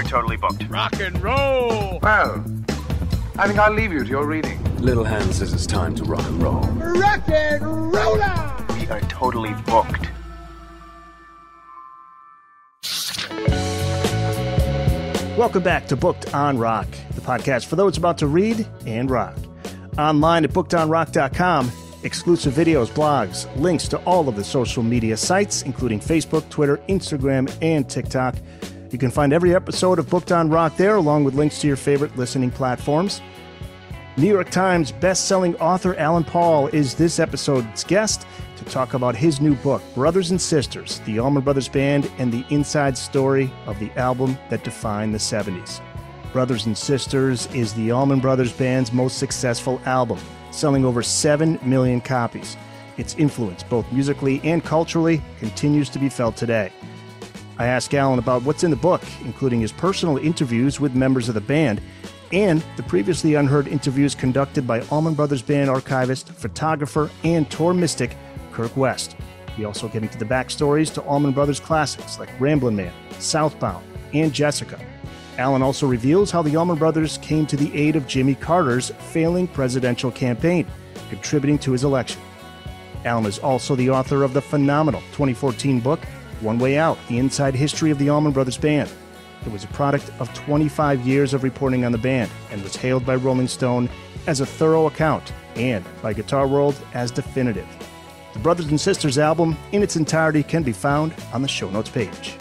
we're totally booked. Rock and roll! Well, I think I'll leave you to your reading. Little Hand says it's time to rock and roll. Rock and roller! We are totally booked. Welcome back to Booked on Rock, the podcast for those about to read and rock. Online at bookedonrock.com, exclusive videos, blogs, links to all of the social media sites, including Facebook, Twitter, Instagram, and TikTok. You can find every episode of Booked on Rock there, along with links to your favorite listening platforms. New York Times best-selling author Alan Paul is this episode's guest to talk about his new book, Brothers and Sisters, the Allman Brothers Band and the inside story of the album that defined the 70s. Brothers and Sisters is the Allman Brothers Band's most successful album, selling over 7 million copies. Its influence, both musically and culturally, continues to be felt today. I asked Alan about what's in the book, including his personal interviews with members of the band and the previously unheard interviews conducted by Allman Brothers Band archivist, photographer, and tour mystic Kirk West. We also get into the backstories to Allman Brothers classics like Ramlin Man, Southbound, and Jessica. Alan also reveals how the Allman Brothers came to the aid of Jimmy Carter's failing presidential campaign, contributing to his election. Alan is also the author of the phenomenal 2014 book, One Way Out, The Inside History of the Allman Brothers Band. It was a product of 25 years of reporting on the band and was hailed by Rolling Stone as a thorough account and by Guitar World as definitive. The Brothers and Sisters album in its entirety can be found on the show notes page.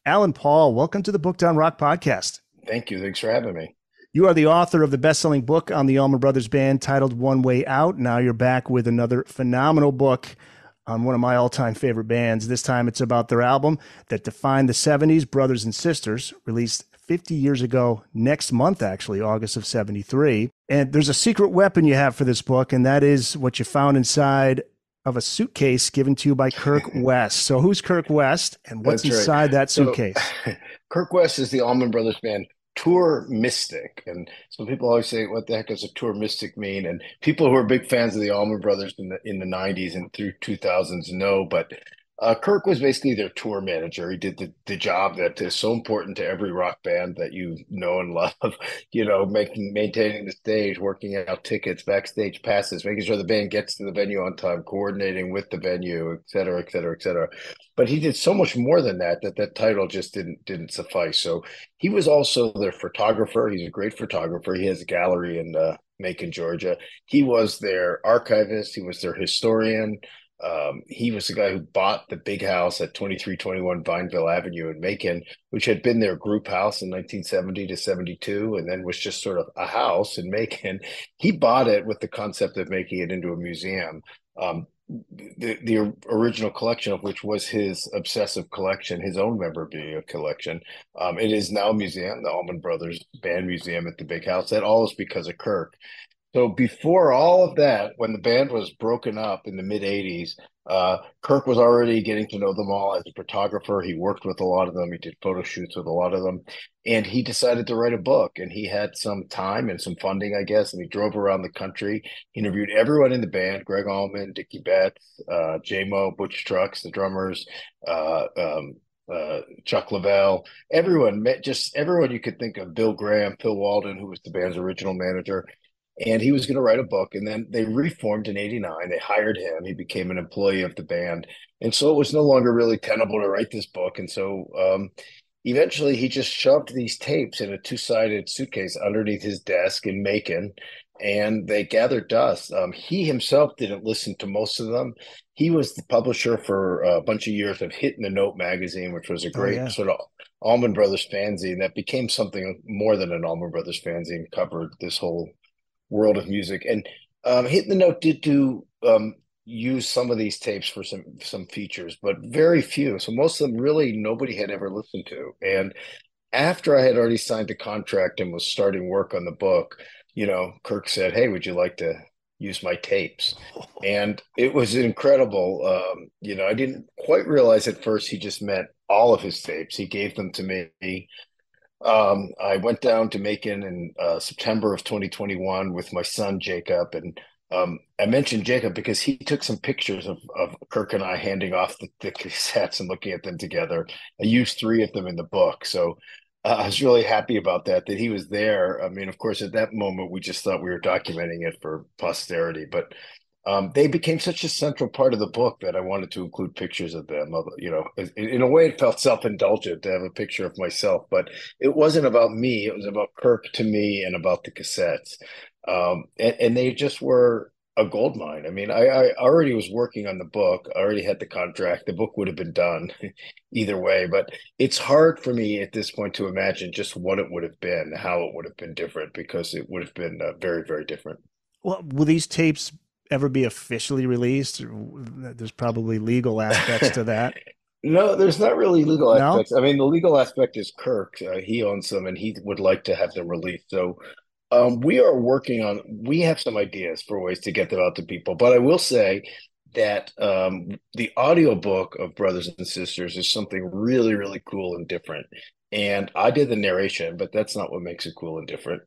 Alan Paul, welcome to the Booked on Rock podcast. Thank you. Thanks for having me. You are the author of the best-selling book on the Allman Brothers Band titled One Way Out. Now you're back with another phenomenal book on one of my all-time favorite bands. This time it's about their album that defined the 70s, Brothers and Sisters, released 50 years ago next month, actually, August of 73. And there's a secret weapon you have for this book, and that is what you found inside of a suitcase given to you by Kirk West. So who's Kirk West, and what's inside that suitcase? So, Kirk West is the Allman Brothers Band tour mystic. And so people always say, what the heck does a tour mystic mean? And people who are big fans of the Allman Brothers in the 90s and through 2000s know, but Kirk was basically their tour manager. He did the job that is so important to every rock band that you know and love, maintaining the stage, working out tickets, backstage passes, making sure the band gets to the venue on time, coordinating with the venue, et cetera, et cetera, et cetera. But he did so much more than that title just didn't suffice. So he was also their photographer. He's a great photographer. He has a gallery in Macon, Georgia. He was their archivist. He was their historian. He was the guy who bought the big house at 2321 Vineville Avenue in Macon, which had been their group house in 1970 to 72, and then was just sort of a house in Macon. He bought it with the concept of making it into a museum. The original collection of which was his obsessive collection, his own memorabilia collection. It is now a museum, the Allman Brothers Band Museum at the big house. That all is because of Kirk. So before all of that, when the band was broken up in the mid-'80s, Kirk was already getting to know them all as a photographer. He worked with a lot of them. He did photo shoots with a lot of them. And he decided to write a book. And he had some time and some funding, I guess, and he drove around the country. He interviewed everyone in the band, Greg Allman, Dickie Betts, J-Mo, Butch Trucks, the drummers, Chuck Leavell, everyone you could think of, Bill Graham, Phil Walden, who was the band's original manager. And he was going to write a book, and then they reformed in '89. They hired him. He became an employee of the band. And so it was no longer really tenable to write this book. And so eventually he just shoved these tapes in a two-sided suitcase underneath his desk in Macon, and they gathered dust. He himself didn't listen to most of them. He was the publisher for a bunch of years of Hit in the Note magazine, which was a great sort of Allman Brothers fanzine that became something more than an Allman Brothers fanzine, covered this whole world of music. And Hit the Note did use some of these tapes for some features, but very few. So most of them really nobody had ever listened to. And after I had already signed the contract and was starting work on the book, Kirk said, "Hey, would you like to use my tapes?" And it was incredible. I didn't quite realize at first he just meant all of his tapes. He gave them to me. I went down to Macon in September of 2021 with my son, Jacob, and I mentioned Jacob because he took some pictures of Kirk and I handing off the cassettes and looking at them together. I used three of them in the book. So I was really happy about that he was there. I mean, of course, at that moment, we just thought we were documenting it for posterity, but they became such a central part of the book that I wanted to include pictures of them. In a way, it felt self-indulgent to have a picture of myself, but it wasn't about me. It was about Kirk to me and about the cassettes. And they just were a gold mine. I mean, I already was working on the book. I already had the contract. The book would have been done either way, but it's hard for me at this point to imagine just what it would have been, how it would have been different, because it would have been very, very different. Well, will these tapes ever be officially released? There's probably legal aspects to that. No, there's not really legal No? aspects. I mean, the legal aspect is Kirk. He owns them and he would like to have them released. So we have some ideas for ways to get them out to people. But I will say that the audiobook of Brothers and Sisters is something really, really cool and different. And I did the narration, but that's not what makes it cool and different.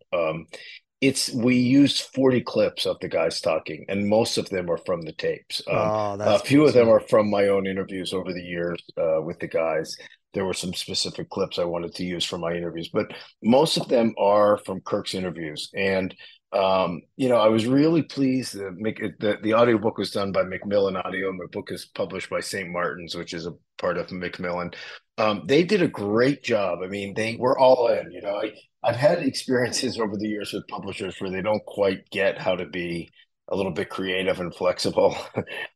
We used 40 clips of the guys talking, and most of them are from the tapes. A few of them are from my own interviews over the years with the guys. There were some specific clips I wanted to use for my interviews, but most of them are from Kirk's interviews. And I was really pleased that the audiobook was done by Macmillan Audio. My book is published by St. Martin's, which is a part of Macmillan. They did a great job. I mean, they were all in. I've had experiences over the years with publishers where they don't quite get how to be a little bit creative and flexible.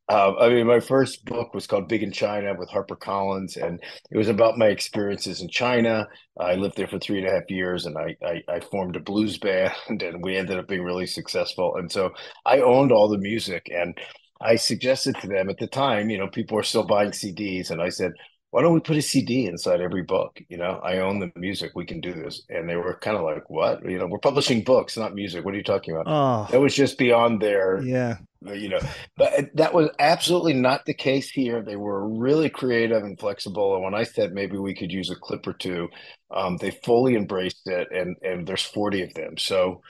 I mean, my first book was called Big in China with HarperCollins, and it was about my experiences in China. I lived there for 3.5 years, and I formed a blues band, and we ended up being really successful. And so I owned all the music, and I suggested to them at the time, people were still buying CDs, and I said, why don't we put a CD inside every book? I own the music. We can do this. And they were kind of like, what? We're publishing books, not music. What are you talking about? Oh, that was just beyond their, yeah. But that was absolutely not the case here. They were really creative and flexible. And when I said maybe we could use a clip or two, they fully embraced it. And there's 40 of them. So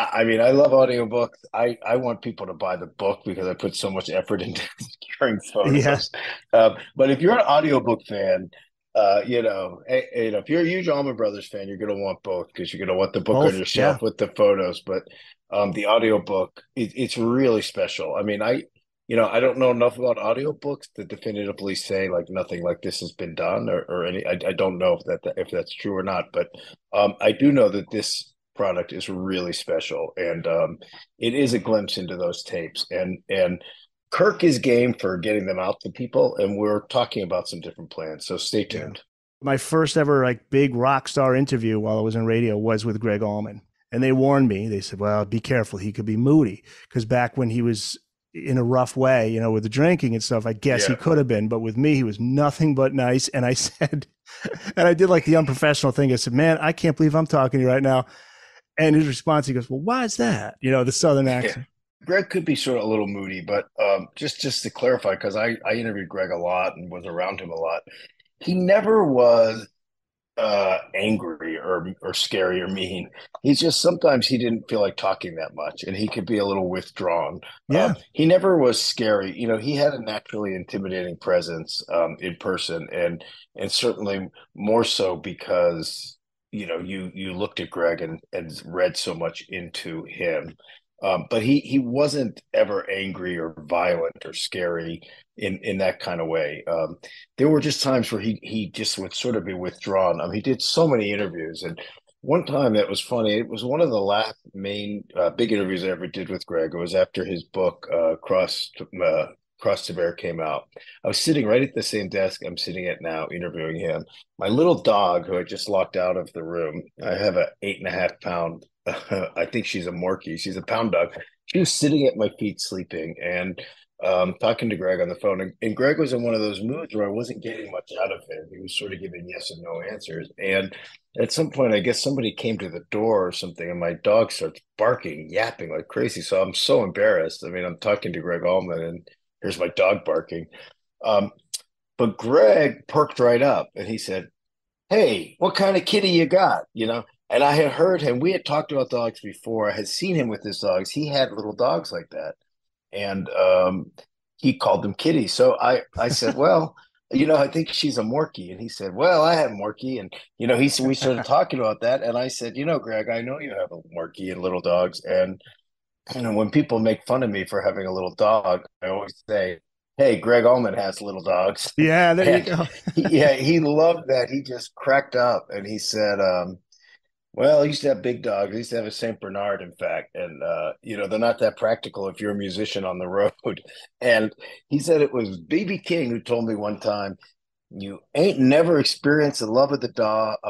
I mean, I love audiobooks. I want people to buy the book because I put so much effort into securing photos. Yeah. But if you're an audiobook fan, if you're a huge Allman Brothers fan, you're going to want both because you're going to want the book on your shelf with the photos. But the audiobook, it's really special. I mean, I don't know enough about audiobooks to definitively say like nothing like this has been done or any. I don't know if that's true or not, but I do know that this product is really special, and it is a glimpse into those tapes. And Kirk is game for getting them out to people, and we're talking about some different plans. So stay tuned. Yeah. My first ever big rock star interview while I was in radio was with Greg Allman, and they warned me. They said, "Well, be careful. He could be moody." Because back when he was in a rough way, with the drinking and stuff, I guess he could have been. But with me, he was nothing but nice. And I said, and I did like the unprofessional thing. I said, "Man, I can't believe I'm talking to you right now." And his response, he goes, "Well, why is that?" The Southern accent. Yeah. Greg could be sort of a little moody, but just to clarify, because I interviewed Greg a lot and was around him a lot. He never was angry or scary or mean. He's just sometimes he didn't feel like talking that much, and he could be a little withdrawn. Yeah. He never was scary. He had a naturally intimidating presence in person, and certainly more so because you looked at Greg and read so much into him. But he wasn't ever angry or violent or scary in that kind of way. There were just times where he just would sort of be withdrawn. He did so many interviews, and one time that was funny. It was one of the last main big interviews I ever did with Greg. It was after his book Cross to Bear came out. I was sitting right at the same desk I'm sitting at now, interviewing him. My little dog, who I just locked out of the room, I have a 8.5 pound, I think she's a Morkie. She's a pound dog. She was sitting at my feet sleeping and talking to Greg on the phone. And Greg was in one of those moods where I wasn't getting much out of him. He was sort of giving yes and no answers. And at some point, I guess somebody came to the door or something, and my dog starts barking, yapping like crazy. So I'm so embarrassed. I mean, I'm talking to Greg Allman, and here's my dog barking. But Greg perked right up and he said, "Hey, what kind of kitty you got?" And I had heard him. We had talked about dogs before. I had seen him with his dogs. He had little dogs like that, and he called them kitties. So I said, well, I think she's a Morkie. And he said, well, I have Morkie. And we started talking about that. And I said, Greg, I know you have a Morkie and little dogs. And when people make fun of me for having a little dog, I always say, hey, Greg Allman has little dogs. Yeah, there you And go. he loved that. He just cracked up and he said, well, I used to have big dogs. I used to have a Saint Bernard, in fact, and they're not that practical if you're a musician on the road. And he said it was BB King who told me one time, "You ain't never experienced the love of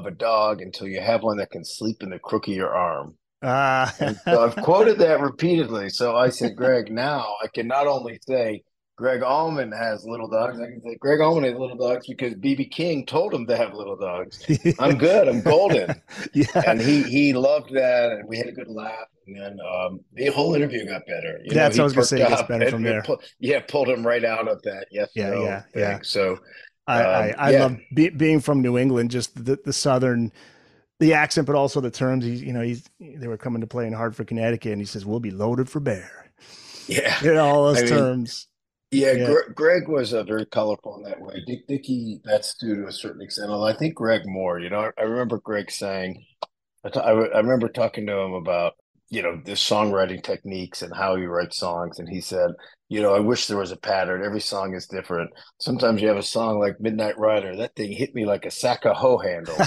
a dog until you have one that can sleep in the crook of your arm." Ah, And so I've quoted that repeatedly. So I said, Greg, now I can not only say Greg Allman has little dogs, I can say Greg Allman has little dogs because BB King told him to have little dogs. I'm good. I'm golden. yeah, And he loved that, and we had a good laugh. And then the whole interview got better. that's what I He was gonna say. perked It gets up better from there. pulled him right out of that yes Yeah, no yeah, yeah. thing. So I yeah, love being from New England, just the southern, the accent, but also the terms. They were coming to play in Hartford, Connecticut, and he says, "We'll be loaded for bear." yeah. All I those mean, terms. yeah, Yeah. Greg was very colorful in that way. Dickie, that's due to a certain extent. Although I think Greg more. I remember Greg saying, I remember talking to him about, the songwriting techniques and how he writes songs. And he said, I wish there was a pattern. Every song is different. Sometimes you have a song like Midnight Rider. That thing hit me like a sack of hoe handles.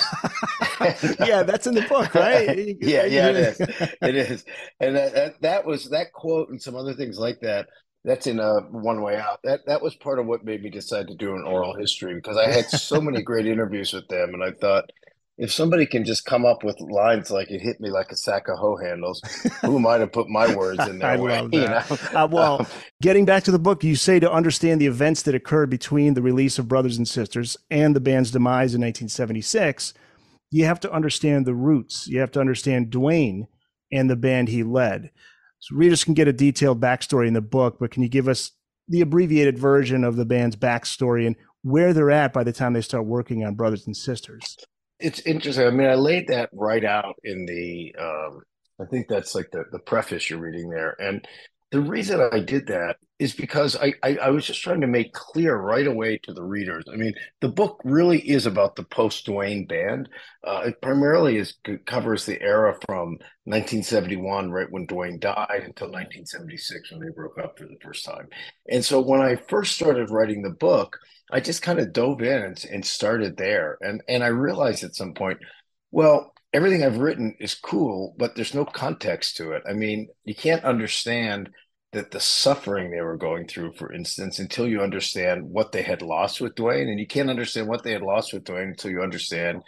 And, Yeah, that's in the book, right? yeah, it is. It is. And that was that quote and some other things like that. That's in One Way Out. That was part of what made me decide to do an oral history because I had so many great interviews with them, and I thought if somebody can just come up with lines like "it hit me like a sack of hoe handles," who am I to put my words in I their way? love that. Well, getting back to the book, you say to understand the events that occurred between the release of Brothers and Sisters and the band's demise in 1976, you have to understand the roots. You have to understand Duane and the band he led. So readers can get a detailed backstory in the book, but can you give us the abbreviated version of the band's backstory and where they're at by the time they start working on Brothers and Sisters? It's interesting. I mean, I laid that right out in I think that's like the preface you're reading there. And the reason I did that is because I was just trying to make clear right away to the readers. I mean, the book really is about the post-Duane band. It primarily covers the era from 1971, right when Duane died, until 1976 when they broke up for the first time. And so when I first started writing the book, I just kind of dove in and started there. And I realized at some point, well, everything I've written is cool, but there's no context to it. I mean, you can't understand that the suffering they were going through, for instance, until you understand what they had lost with Duane. And you can't understand what they had lost with Duane until you understand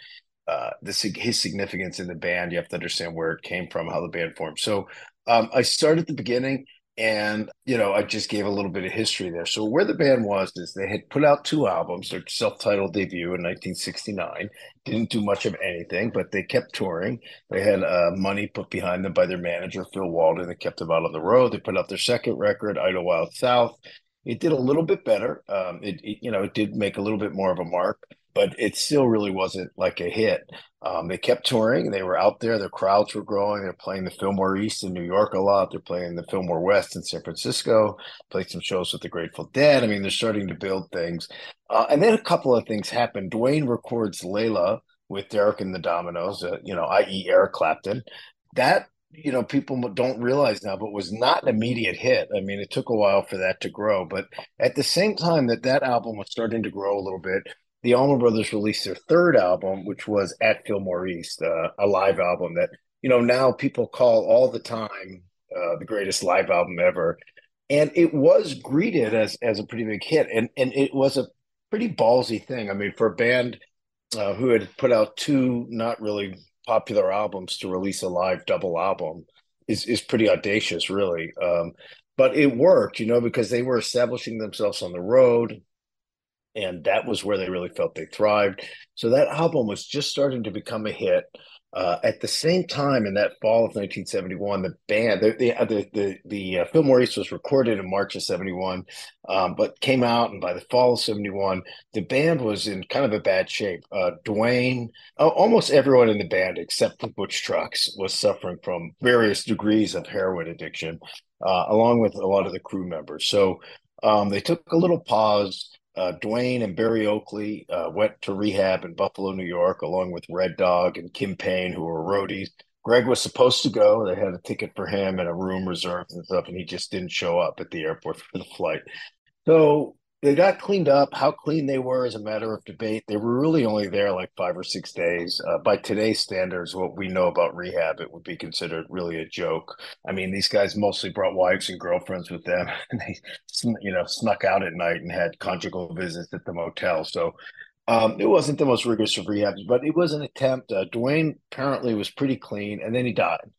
his significance in the band. You have to understand where it came from, how the band formed. So I started at the beginning. And, I just gave a little bit of history there. So where the band was is they had put out two albums, their self-titled debut in 1969. Didn't do much of anything, but they kept touring. They had money put behind them by their manager, Phil Walden, that kept them out on the road. They put out their second record, Idlewild South. It did a little bit better. It did make a little bit more of a mark, but it still really wasn't like a hit. They kept touring. They were out there. Their crowds were growing. They're playing the Fillmore East in New York a lot. They're playing the Fillmore West in San Francisco. Played some shows with the Grateful Dead. I mean, they're starting to build things. And then a couple of things happen. Duane records Layla with Derek and the Dominoes, i.e. Eric Clapton. That, people don't realize now, but was not an immediate hit. I mean, it took a while for that to grow. But at the same time that album was starting to grow a little bit, the Allman Brothers released their third album, which was At Fillmore East, a live album that, now people call all the time the greatest live album ever. And it was greeted as a pretty big hit. And it was a pretty ballsy thing. I mean, for a band who had put out two not really popular albums to release a live double album is pretty audacious, really. But it worked, because they were establishing themselves on the road. And that was where they really felt they thrived. So that album was just starting to become a hit. At the same time, in that fall of 1971, the band, the Fillmore East was recorded in March of 71, but came out, and by the fall of 71, the band was in kind of a bad shape. Dwayne, almost everyone in the band except for Butch Trucks was suffering from various degrees of heroin addiction, along with a lot of the crew members. So they took a little pause. Dwayne and Barry Oakley went to rehab in Buffalo, New York, along with Red Dog and Kim Payne, who were roadies. Greg was supposed to go. They had a ticket for him and a room reserved and stuff, and he just didn't show up at the airport for the flight. So they got cleaned up. How clean they were is a matter of debate. They were really only there like 5 or 6 days. By today's standards, what we know about rehab, it would be considered really a joke. I mean, these guys mostly brought wives and girlfriends with them, and they, snuck out at night and had conjugal visits at the motel. So it wasn't the most rigorous of rehabs, but it was an attempt. Dwayne apparently was pretty clean, and then he died.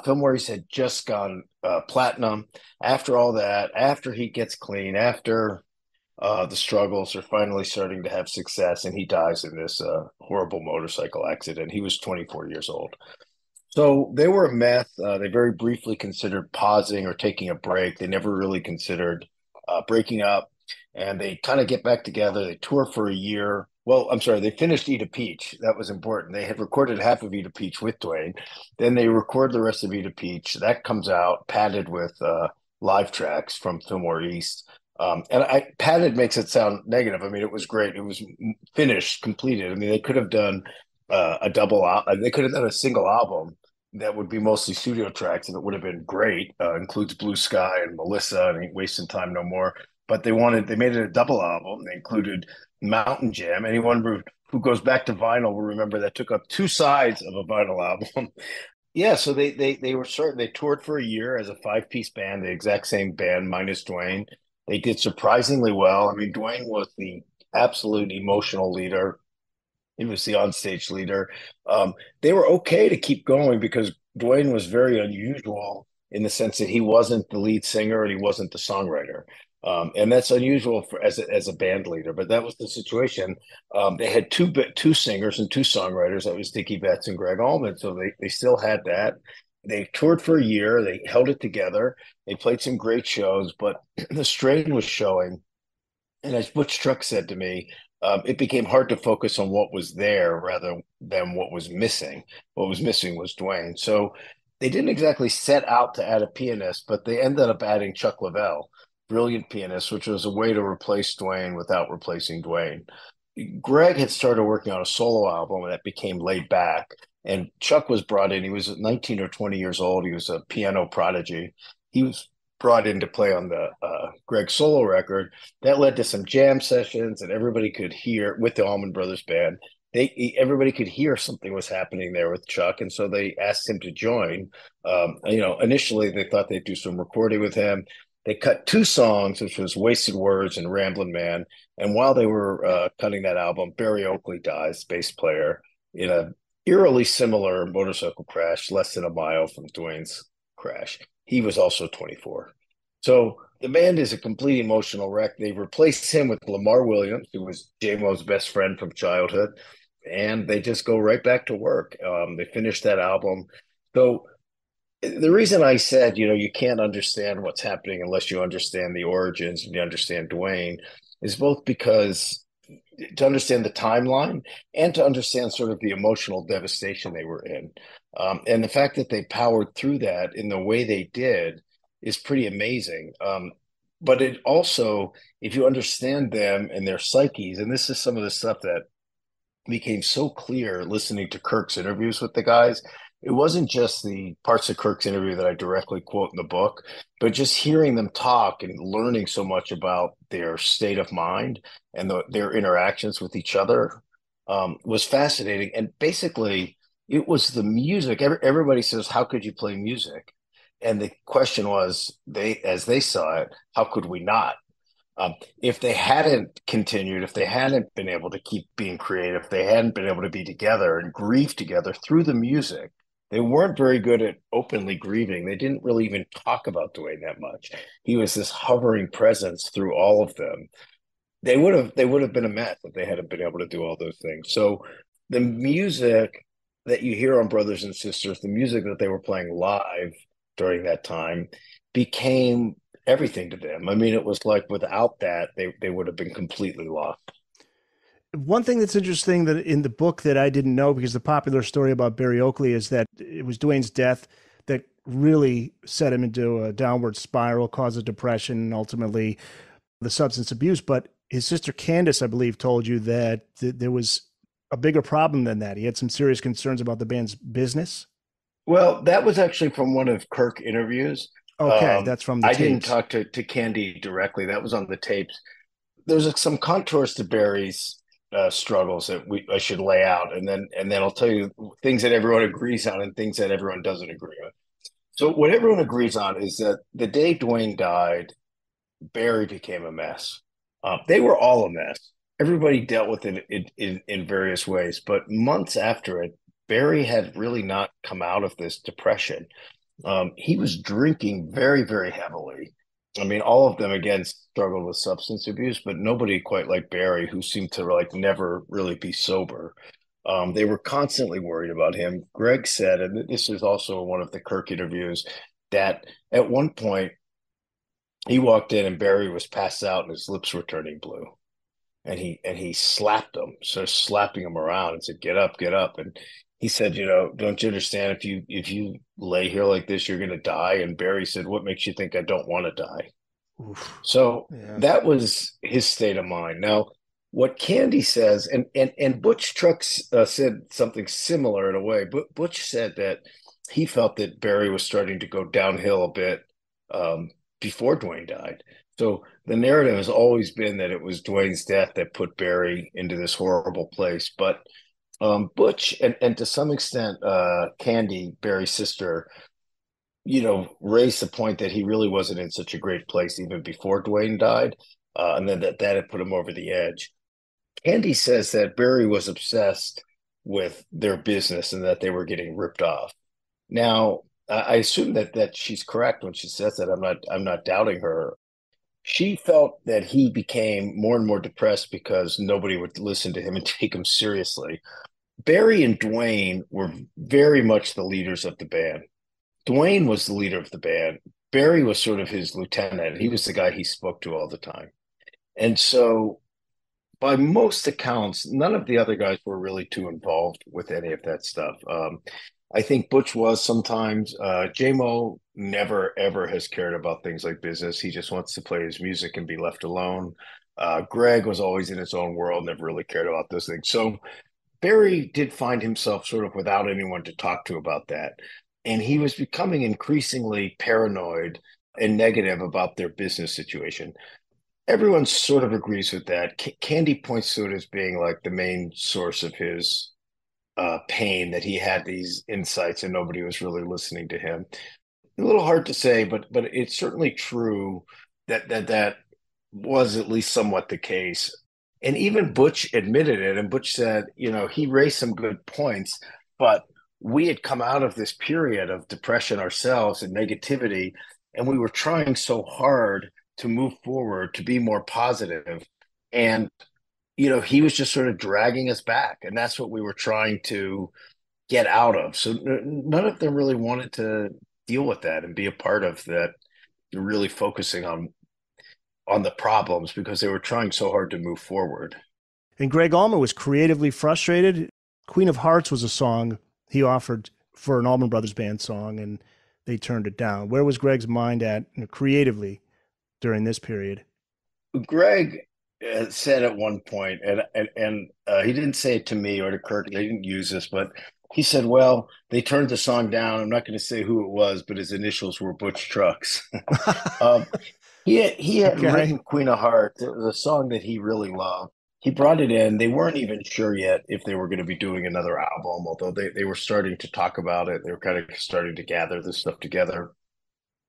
Fillmore East had just gone platinum. After all that, after he gets clean, after the struggles are finally starting to have success, and he dies in this horrible motorcycle accident. He was 24 years old. So they were a mess. They very briefly considered pausing or taking a break. They never really considered breaking up, and they kind of get back together. They tour for a year. Well, I'm sorry, they finished Eat a Peach. That was important. They had recorded half of Eat a Peach with Dwayne. Then they record the rest of Eat a Peach. That comes out padded with live tracks from Fillmore East. Padded makes it sound negative. I mean, it was great. It was finished, completed. I mean, they could have done a double. They could have done a single album that would be mostly studio tracks, and it would have been great. Includes Blue Sky and Melissa and Ain't Wasting Time No More. But they made it a double album. They included Mountain Jam. Anyone who goes back to vinyl will remember that took up two sides of a vinyl album. Yeah, so they toured for a year as a 5-piece band, the exact same band minus Dwayne. They did surprisingly well. I mean, Dwayne was the absolute emotional leader. He was the onstage leader. They were okay to keep going because Dwayne was very unusual in the sense that he wasn't the lead singer and he wasn't the songwriter. And that's unusual as a band leader, but that was the situation. They had two singers and two songwriters. That was Dickie Betts and Greg Allman. So they still had that. They toured for a year. They held it together. They played some great shows, but the strain was showing. And as Butch Truck said to me, it became hard to focus on what was there rather than what was missing. What was missing was Dwayne. So they didn't exactly set out to add a pianist, but they ended up adding Chuck Leavell, brilliant pianist, which was a way to replace Dwayne without replacing Dwayne. Greg had started working on a solo album that became Laid Back, and Chuck was brought in. He was 19 or 20 years old. He was a piano prodigy. He was brought in to play on the Greg solo record. That led to some jam sessions, and everybody could hear with the Allman Brothers Band. Everybody could hear something was happening there with Chuck, and so they asked him to join. Initially they thought they'd do some recording with him. They cut two songs, which was Wasted Words and Ramlin Man. And while they were cutting that album, Barry Oakley dies, bass player, in a eerily similar motorcycle crash, less than a mile from Dwayne's crash. He was also 24. So the band is a complete emotional wreck. They replaced him with Lamar Williams, who was J-Mo's best friend from childhood. And they just go right back to work. They finished that album. So the reason I said, you can't understand what's happening unless you understand the origins and you understand Dwayne is both because to understand the timeline and to understand sort of the emotional devastation they were in. And the fact that they powered through that in the way they did is pretty amazing. But it also, if you understand them and their psyches, and this is some of the stuff that became so clear listening to Kirk's interviews with the guys. It wasn't just the parts of Kirk's interview that I directly quote in the book, but just hearing them talk and learning so much about their state of mind and their interactions with each other was fascinating. And basically, it was the music. Everybody says, how could you play music? And the question was, as they saw it, how could we not? If they hadn't continued, if they hadn't been able to keep being creative, if they hadn't been able to be together and grieve together through the music, they weren't very good at openly grieving. They didn't really even talk about Dwayne that much. He was this hovering presence through all of them. they would have been a mess if they hadn't been able to do all those things. So the music that you hear on Brothers and Sisters, the music that they were playing live during that time became everything to them. I mean, it was like without that, they would have been completely lost. One thing that's interesting that in the book that I didn't know, because the popular story about Barry Oakley is that it was Dwayne's death that really set him into a downward spiral, caused a depression, and ultimately the substance abuse. But his sister Candace, I believe, told you that there was a bigger problem than that. He had some serious concerns about the band's business. Well, that was actually from one of Kirk interviews. Okay, that's from the I tapes. didn't talk to Candy directly. That was on the tapes. There's some contours to Barry's struggles that I should lay out, and then I'll tell you things that everyone agrees on and things that everyone doesn't agree on. So what everyone agrees on is that the day Dwayne died, Barry became a mess. They were all a mess. Everybody dealt with it in various ways, but months after it, Barry had really not come out of this depression. He was drinking very, very heavily. I mean, all of them again struggled with substance abuse, but nobody quite like Barry, who seemed to like never really be sober. They were constantly worried about him. Greg said, and this is also one of the Kirk interviews, that at one point he walked in and Barry was passed out and his lips were turning blue. And he slapped him, so slapping him around and said, "Get up, get up." And he said, "Don't you understand? If you lay here like this, you're going to die." And Barry said, "What makes you think I don't want to die?" Oof. So Yeah. that was his state of mind. Now, what Candy says, and Butch Trucks said something similar in a way. But Butch said that he felt that Barry was starting to go downhill a bit before Dwayne died. So the narrative has always been that it was Dwayne's death that put Barry into this horrible place. But Butch and to some extent Candy, Barry's sister, raised the point that he really wasn't in such a great place even before Dwayne died, and then that had put him over the edge. Candy says that Barry was obsessed with their business and that they were getting ripped off. Now, I assume that she's correct when she says that. I'm not doubting her. She felt that he became more and more depressed because nobody would listen to him and take him seriously. Barry and Dwayne were very much the leaders of the band. Dwayne was the leader of the band. Barry was sort of his lieutenant. He was the guy he spoke to all the time. And so, by most accounts, none of the other guys were really too involved with any of that stuff. I think Butch was sometimes. J-Mo never, ever has cared about things like business. He just wants to play his music and be left alone. Greg was always in his own world, never really cared about those things. So Barry did find himself sort of without anyone to talk to about that. And he was becoming increasingly paranoid and negative about their business situation. Everyone sort of agrees with that. Candy points to it as being like the main source of his pain, that he had these insights and nobody was really listening to him. A little hard to say, but it's certainly true that was at least somewhat the case. And even Butch admitted it. And Butch said, he raised some good points, but we had come out of this period of depression ourselves and negativity, and we were trying so hard to move forward, to be more positive. And, he was just sort of dragging us back. And that's what we were trying to get out of. So none of them really wanted to deal with that and be a part of that, really focusing on the problems because they were trying so hard to move forward. And Greg Allman was creatively frustrated. Queen of Hearts was a song he offered for an Allman Brothers Band song, and they turned it down. Where was Greg's mind at creatively during this period? Greg said at one point, and he didn't say it to me or to Kirk, they didn't use this, but he said, well, they turned the song down. I'm not going to say who it was, but his initials were Butch Trucks. He had written Queen of Hearts, the song that he really loved. He brought it in. They weren't even sure yet if they were going to be doing another album, although they were starting to talk about it. They were kind of starting to gather this stuff together.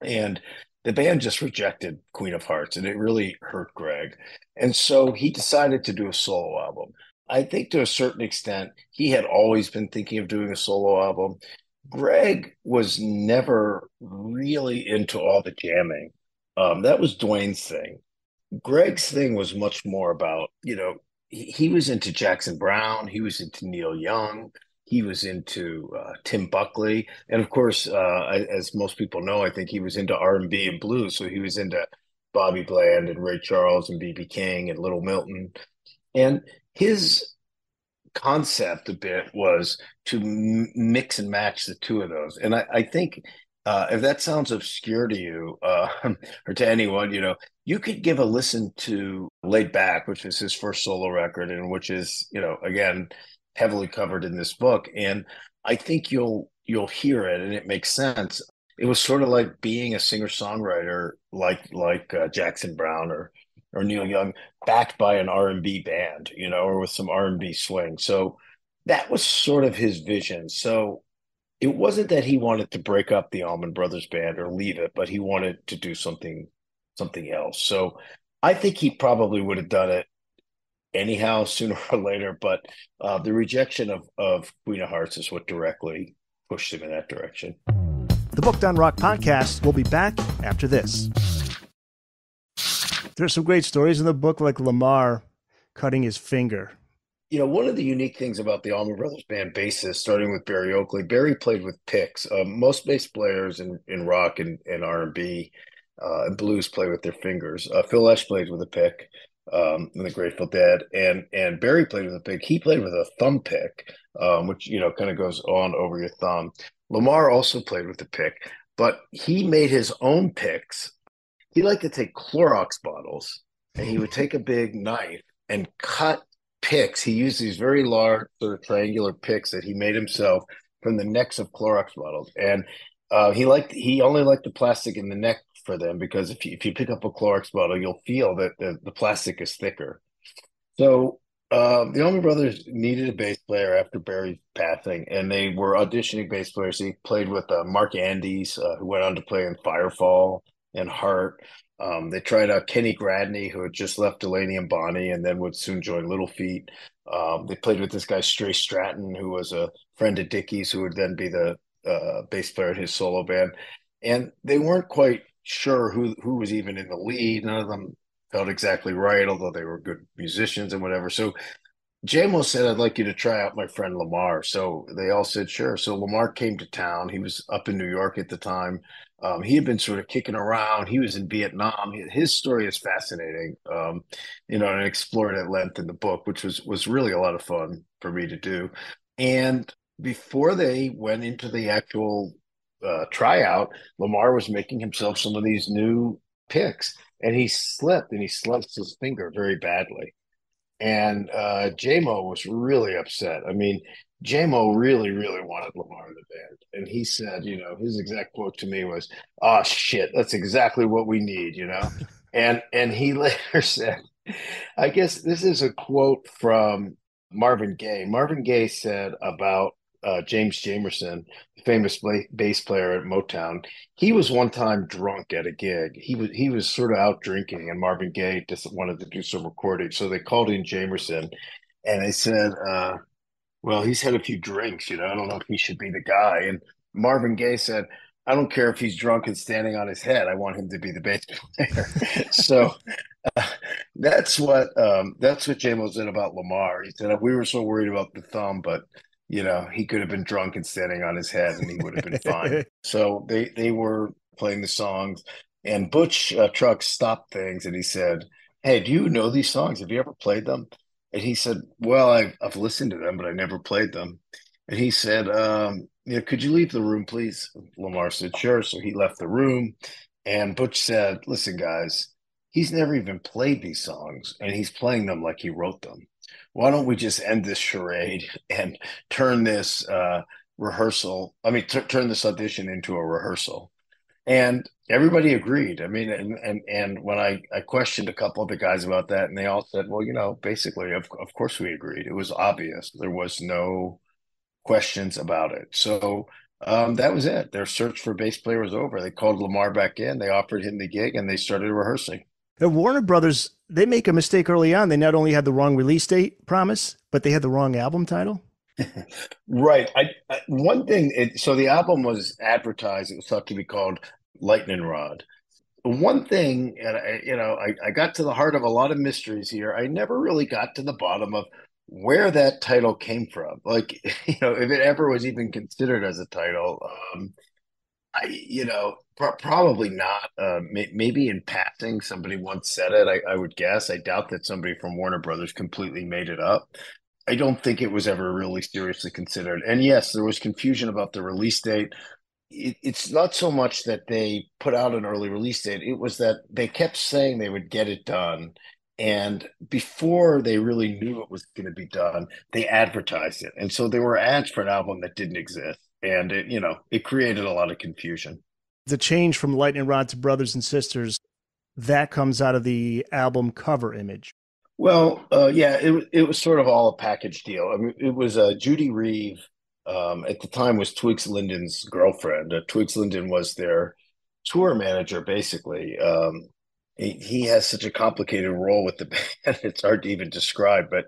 And the band just rejected Queen of Hearts, and it really hurt Greg. And so he decided to do a solo album. I think to a certain extent, he had always been thinking of doing a solo album. Greg was never really into all the jamming. That was Dwayne's thing. Greg's thing was much more about, he was into Jackson Brown, he was into Neil Young, he was into Tim Buckley, and of course, as most people know, I think he was into R&B and blues. So he was into Bobby Bland and Ray Charles and B.B. King and Little Milton. And his concept a bit was to mix and match the two of those. And I think if that sounds obscure to you or to anyone, you could give a listen to Laid Back, which is his first solo record, and which is, again, heavily covered in this book. And I think you'll hear it and it makes sense. It was sort of like being a singer-songwriter like Jackson Brown or Neil Young, backed by an R&B band, or with some R&B swing. So that was sort of his vision. So it wasn't that he wanted to break up the Allman Brothers Band or leave it, but he wanted to do something else. So I think he probably would have done it anyhow, sooner or later. But the rejection of Queen of Hearts is what directly pushed him in that direction. The Booked on Rock podcast will be back after this. There's some great stories in the book, like Lamar cutting his finger. One of the unique things about the Allman Brothers Band bassist, starting with Barry Oakley, Barry played with picks. Most bass players in rock and R&B and blues play with their fingers. Phil Lesh played with a pick in the Grateful Dead, and Barry played with a pick. He played with a thumb pick, which kind of goes on over your thumb. Lamar also played with a pick, but he made his own picks. He liked to take Clorox bottles, and he would take a big knife and cut picks. He used these very large sort of triangular picks that he made himself from the necks of Clorox bottles. And he only liked the plastic in the neck for them, because if you pick up a Clorox bottle, you'll feel that the plastic is thicker. So the Allman Brothers needed a bass player after Barry's passing, and they were auditioning bass players. He played with Mark Andes, who went on to play in Firefall and Heart. They tried out Kenny Gradney, who had just left Delaney and Bonnie and then would soon join Little Feat. They played with this guy, Stray Stratton, who was a friend of Dickie's, who would then be the bass player in his solo band. And they weren't quite sure who was even in the lead. None of them felt exactly right, although they were good musicians and whatever. So JMO said, "I'd like you to try out my friend Lamar." So they all said, sure. So Lamar came to town. He was up in New York at the time. He had been sort of kicking around. He was in Vietnam. His story is fascinating, and explored at length in the book, which was really a lot of fun for me to do. And before they went into the actual tryout, Lamar was making himself some of these new picks, and he slipped and he sliced his finger very badly. And JMO was really upset. I mean, JMO really, really wanted Lamar in the band. And he said, his exact quote to me was, "Oh, shit, that's exactly what we need," And he later said, I guess this is a quote from Marvin Gaye. Marvin Gaye said about James Jamerson, the famous bass player at Motown. He was one time drunk at a gig. He was sort of out drinking, and Marvin Gaye just wanted to do some recording. So they called in Jamerson, and they said, well, he's had a few drinks, I don't know if he should be the guy. And Marvin Gaye said, "I don't care if he's drunk and standing on his head. I want him to be the bass player." So that's what JMO said about Lamar. He said, "We were so worried about the thumb, but he could have been drunk and standing on his head and he would have been fine." So they were playing the songs, and Butch Trucks stopped things and he said, "Hey, do you know these songs? Have you ever played them?" And he said, "Well, I've listened to them, but I never played them." And he said, "Could you leave the room, please?" Lamar said, "Sure." So he left the room, and Butch said, "Listen, guys, he's never even played these songs, and he's playing them like he wrote them. Why don't we just end this charade and turn this turn this audition into a rehearsal?" And everybody agreed. I mean, and when I questioned a couple of the guys about that, and they all said, "Well, basically, of course we agreed. It was obvious. There was no questions about it." So that was it. Their search for a bass player was over. They called Lamar back in. They offered him the gig, and they started rehearsing. The Warner Brothers, they make a mistake early on. They not only had the wrong release date promise, but they had the wrong album title. Right. One thing. So the album was advertised. It was thought to be called Lightning Rod. one thing, and I got to the heart of a lot of mysteries here. I never really got to the bottom of where that title came from. Like, if it ever was even considered as a title. Probably not. Maybe in passing, somebody once said it. I would guess. I doubt that somebody from Warner Brothers completely made it up. I don't think it was ever really seriously considered. And yes, there was confusion about the release date. It's not so much that they put out an early release date. It was that they kept saying they would get it done. And before they really knew it was going to be done, they advertised it. And so there were ads for an album that didn't exist. And it created a lot of confusion. The change from Lightning Rod to Brothers and Sisters, that comes out of the album cover image. Well, yeah, it was sort of all a package deal. I mean, it was Judy Reeve, at the time was Twigs Linden's girlfriend. Twigs Linden was their tour manager, basically. He has such a complicated role with the band, it's hard to even describe, but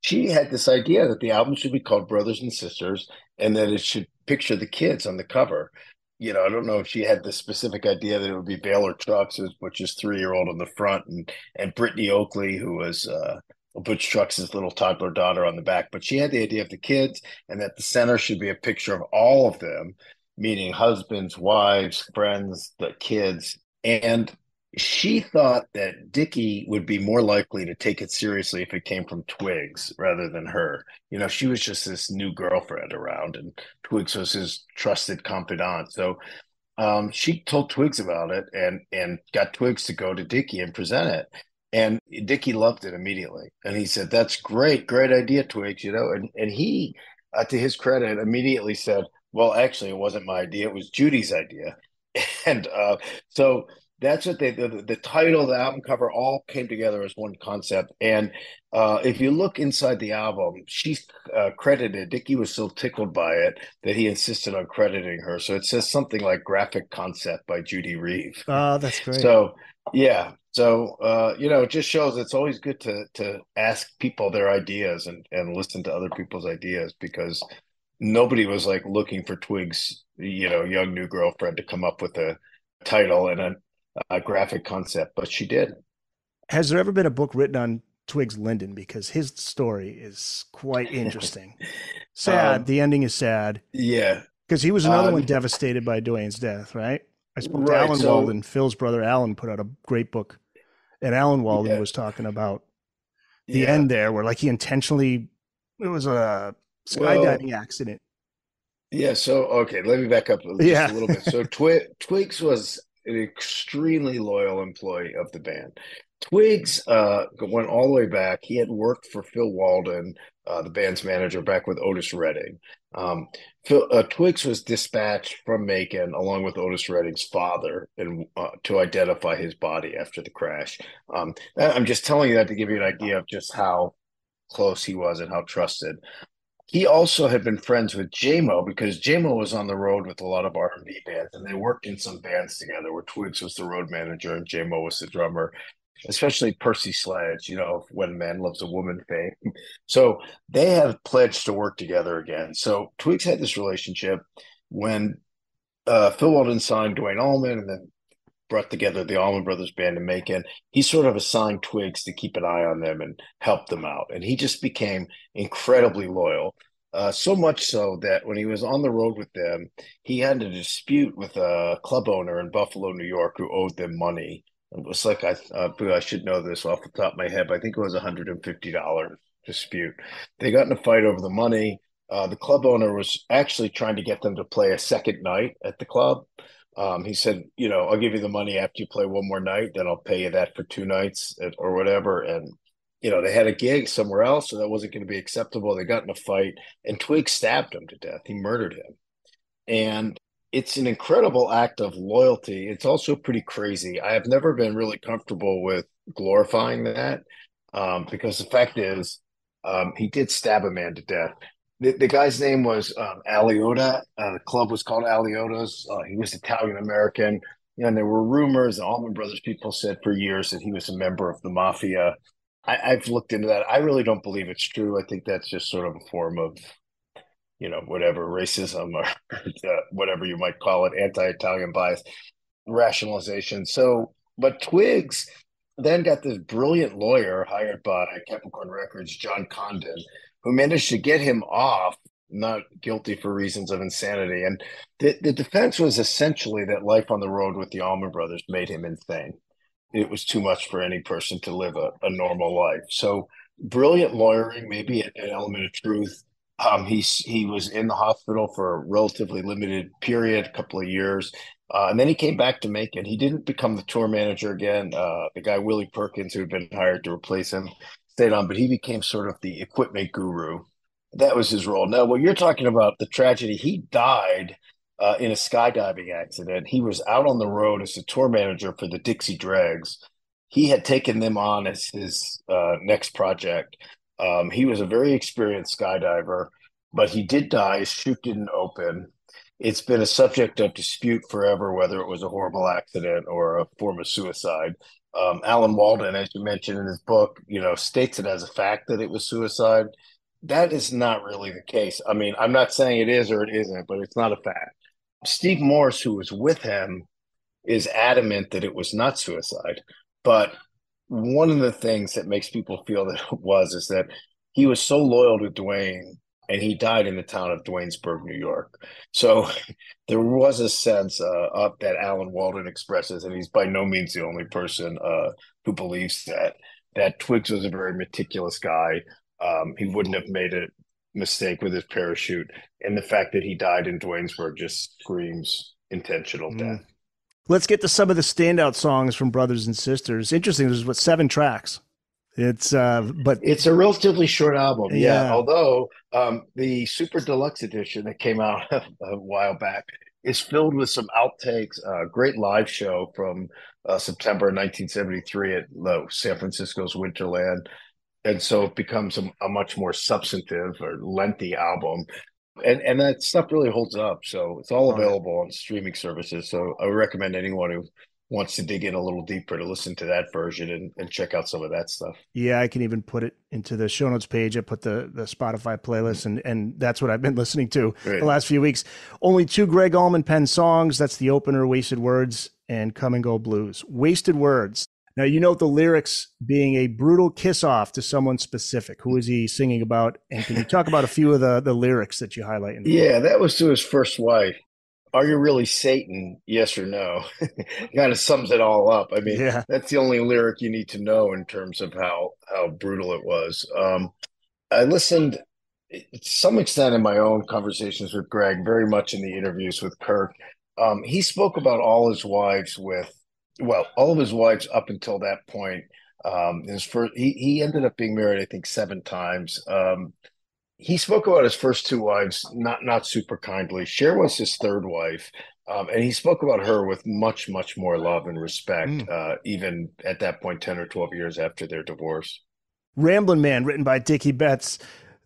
she had this idea that the album should be called Brothers and Sisters and that it should picture the kids on the cover. I don't know if she had the specific idea that it would be Baylor Trucks, which is 3-year-old on the front, and Brittany Oakley, who was Butch Trucks' little toddler daughter on the back. But she had the idea of the kids and that the center should be a picture of all of them, meaning husbands, wives, friends, the kids. And she thought that Dickie would be more likely to take it seriously if it came from Twigs rather than her. She was just this new girlfriend around, and Twigs was his trusted confidant. So she told Twigs about it and got Twigs to go to Dickie and present it. And Dickie loved it immediately. And he said, "That's great idea, Twigs," and he, to his credit, immediately said, "Well, actually, it wasn't my idea. It was Judy's idea." And so that's what the title, the album cover, all came together as one concept. And if you look inside the album, she's credited. Dickie was so tickled by it that he insisted on crediting her. So it says something like "graphic concept" by Judy Reeve. Oh, that's great. So yeah. So it just shows it's always good to ask people their ideas and listen to other people's ideas, because nobody was like looking for Twigs, young new girlfriend, to come up with a title and a graphic concept, but she did. Has there ever been a book written on Twigs Linden? Because his story is quite interesting. Sad. The ending is sad. Yeah. Because he was another one devastated by Dwayne's death, right? I spoke to Alan Walden. Phil's brother Alan put out a great book. And Alan Walden was talking about the end there, where he intentionally, it was a skydiving accident. Yeah. So, okay, let me back up just a little bit. So Twigs was an extremely loyal employee of the band. Twigs went all the way back. He had worked for Phil Walden, the band's manager, back with Otis Redding. Twigs was dispatched from Macon along with Otis Redding's father and to identify his body after the crash. I'm just telling you that to give you an idea of just how close he was and how trusted. He also had been friends with J-Mo, because J-Mo was on the road with a lot of R&B bands, and they worked in some bands together where Twigs was the road manager and J-Mo was the drummer, especially Percy Sledge, When a Man Loves a Woman fame. So they have pledged to work together again. So Twigs had this relationship when Phil Walden signed Dwayne Allman and then brought together the Allman Brothers Band in Macon. He sort of assigned Twigs to keep an eye on them and help them out. And he just became incredibly loyal. So much so that when he was on the road with them, he had a dispute with a club owner in Buffalo, New York, who owed them money. It was like, I should know this off the top of my head, but I think it was $150 dispute. They got in a fight over the money. The club owner was actually trying to get them to play a second night at the club. He said, "I'll give you the money after you play one more night, then I'll pay you that for 2 nights or whatever." And, they had a gig somewhere else, so that wasn't going to be acceptable. They got in a fight, and Twig stabbed him to death. He murdered him. And it's an incredible act of loyalty. It's also pretty crazy. I have never been really comfortable with glorifying that, because the fact is, he did stab a man to death. The guy's name was Aliota. The club was called Aliota's. He was Italian-American. And there were rumors, the Allman Brothers people said for years that he was a member of the mafia. I've looked into that. I really don't believe it's true. I think that's just sort of a form of, whatever, racism or whatever you might call it, anti-Italian bias. rationalization. So, but Twigs then got this brilliant lawyer hired by Capricorn Records, John Condon, who managed to get him off, not guilty for reasons of insanity. And the defense was essentially that life on the road with the Allman Brothers made him insane. It was too much for any person to live a normal life. So brilliant lawyering, maybe an element of truth. He was in the hospital for a relatively limited period, a couple of years. And then he came back to Macon. He didn't become the tour manager again. The guy, Willie Perkins, who had been hired to replace him, stayed on, but he became sort of the equipment guru. That was his role. Now, when you're talking about the tragedy, he died in a skydiving accident. He was out on the road as a tour manager for the Dixie Dregs. He had taken them on as his next project. He was a very experienced skydiver, but he did die. His chute didn't open. It's been a subject of dispute forever, whether it was a horrible accident or a form of suicide. Alan Walden, as you mentioned in his book, states it as a fact that it was suicide. That is not really the case. I mean, I'm not saying it is or it isn't, but it's not a fact. Steve Morse, who was with him, is adamant that it was not suicide. But one of the things that makes people feel that it was is that he was so loyal to Duane, and he died in the town of Duanesburg, New York. So there was a sense of that Alan Walden expresses, and he's by no means the only person who believes that Twigs was a very meticulous guy. He wouldn't have made a mistake with his parachute. And the fact that he died in Duanesburg just screams intentional death. Let's get to some of the standout songs from Brothers and Sisters. Interesting, there's 7 tracks. It's it's a relatively short album. Yeah. Although the Super Deluxe edition that came out a while back is filled with some outtakes, a great live show from September 1973 at San Francisco's Winterland. And so it becomes a much more substantive or lengthy album. And that stuff really holds up. So it's all available on streaming services. So I would recommend anyone who wants to dig in a little deeper to listen to that version and check out some of that stuff. Yeah, I can even put it into the show notes page. I put the Spotify playlist, and that's what I've been listening to the last few weeks. Only 2 Greg Allman pen songs. That's the opener, Wasted Words, and Come and Go Blues. Wasted Words. Now, you note the lyrics being a brutal kiss-off to someone specific. Who is he singing about? And can you talk about a few of the lyrics that you highlight in the book? That was to his first wife. Are you really Satan? Yes or no? Kind of sums it all up. I mean, that's the only lyric you need to know in terms of how brutal it was. I listened to some extent in my own conversations with Greg, very much in the interviews with Kirk. He spoke about all of his wives up until that point. He ended up being married, I think, 7 times. He spoke about his first 2 wives not super kindly. Cher was his 3rd wife, and he spoke about her with much, much more love and respect, even at that point, 10 or 12 years after their divorce. Ramlin Man, written by Dickie Betts.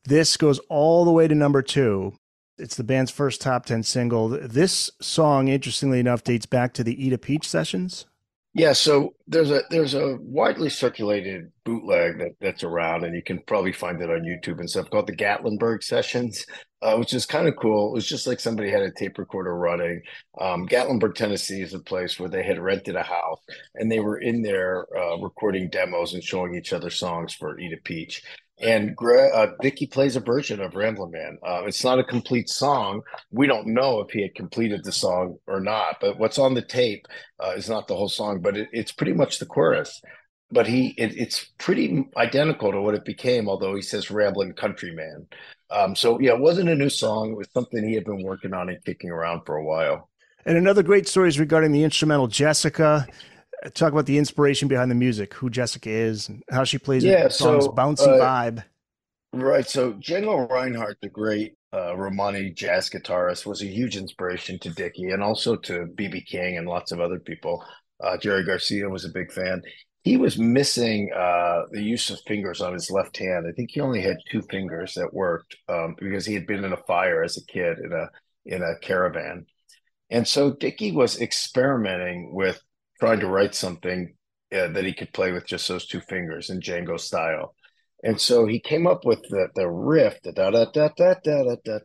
This goes all the way to number 2. It's the band's first top 10 single. This song, interestingly enough, dates back to the Eat a Peach sessions. Yeah, so there's a widely circulated bootleg that's around, and you can probably find it on YouTube and stuff, called the Gatlinburg Sessions, which is kind of cool. It was just like somebody had a tape recorder running. Gatlinburg, Tennessee is a place where they had rented a house, and they were in there recording demos and showing each other songs for Eat a Peach. And Dickie plays a version of Ramlin Man. It's not a complete song. We don't know if he had completed the song or not, but what's on the tape is not the whole song, but it's pretty much the chorus. But it's pretty identical to what it became, although he says Ramblin' Countryman. It wasn't a new song. It was something he had been working on and kicking around for a while. And another great story is regarding the instrumental Jessica. Talk about the inspiration behind the music, who Jessica is, and how she plays the song's bouncy vibe. Right. So Django Reinhardt, the great Romani jazz guitarist, was a huge inspiration to Dickie and also to B.B. King and lots of other people. Jerry Garcia was a big fan. He was missing the use of fingers on his left hand. I think he only had 2 fingers that worked because he had been in a fire as a kid in a caravan. And so Dickie was experimenting with trying to write something that he could play with just those 2 fingers in Django style. And so he came up with the riff, the da da da da da da da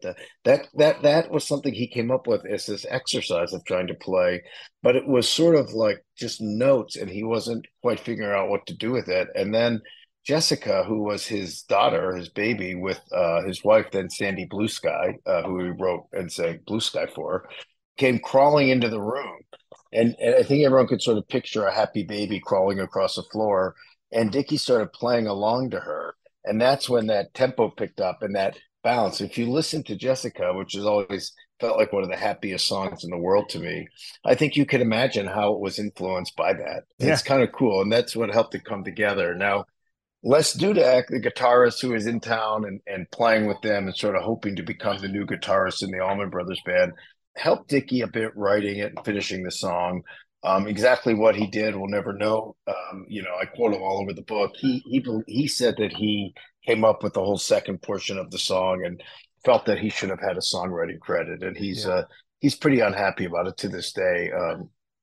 da. That was something he came up with as this exercise of trying to play, but it was sort of like just notes, and he wasn't quite figuring out what to do with it. And then Jessica, who was his daughter, his baby, with his wife, then Sandy Blue Sky, who he wrote and sang Blue Sky for, came crawling into the room. And I think everyone could sort of picture a happy baby crawling across the floor. And Dickie started playing along to her. And that's when that tempo picked up and that bounce. If you listen to Jessica, which has always felt like one of the happiest songs in the world to me, I think you can imagine how it was influenced by that. Yeah. It's kind of cool. And that's what helped it come together. Now, Les Dudek, the guitarist who is in town and playing with them and sort of hoping to become the new guitarist in the Allman Brothers Band, helped Dickie a bit writing it and finishing the song. Exactly what he did, we'll never know. I quote him all over the book. He said that he came up with the whole second portion of the song and felt that he should have had a songwriting credit, and he's pretty unhappy about it to this day,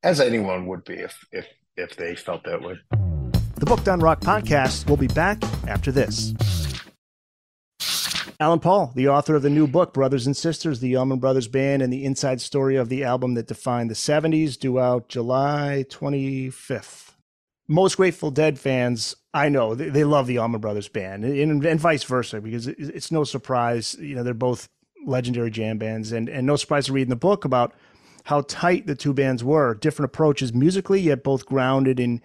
as anyone would be if they felt that way. The Booked on Rock podcast will be back after this. Alan Paul, the author of the new book, Brothers and Sisters, the Allman Brothers Band, and the inside story of the album that defined the 70s, due out July 25th. Most Grateful Dead fans, I know, they love the Allman Brothers Band, and vice versa, because it's no surprise, they're both legendary jam bands, and no surprise to read in the book about how tight the two bands were, different approaches musically, yet both grounded in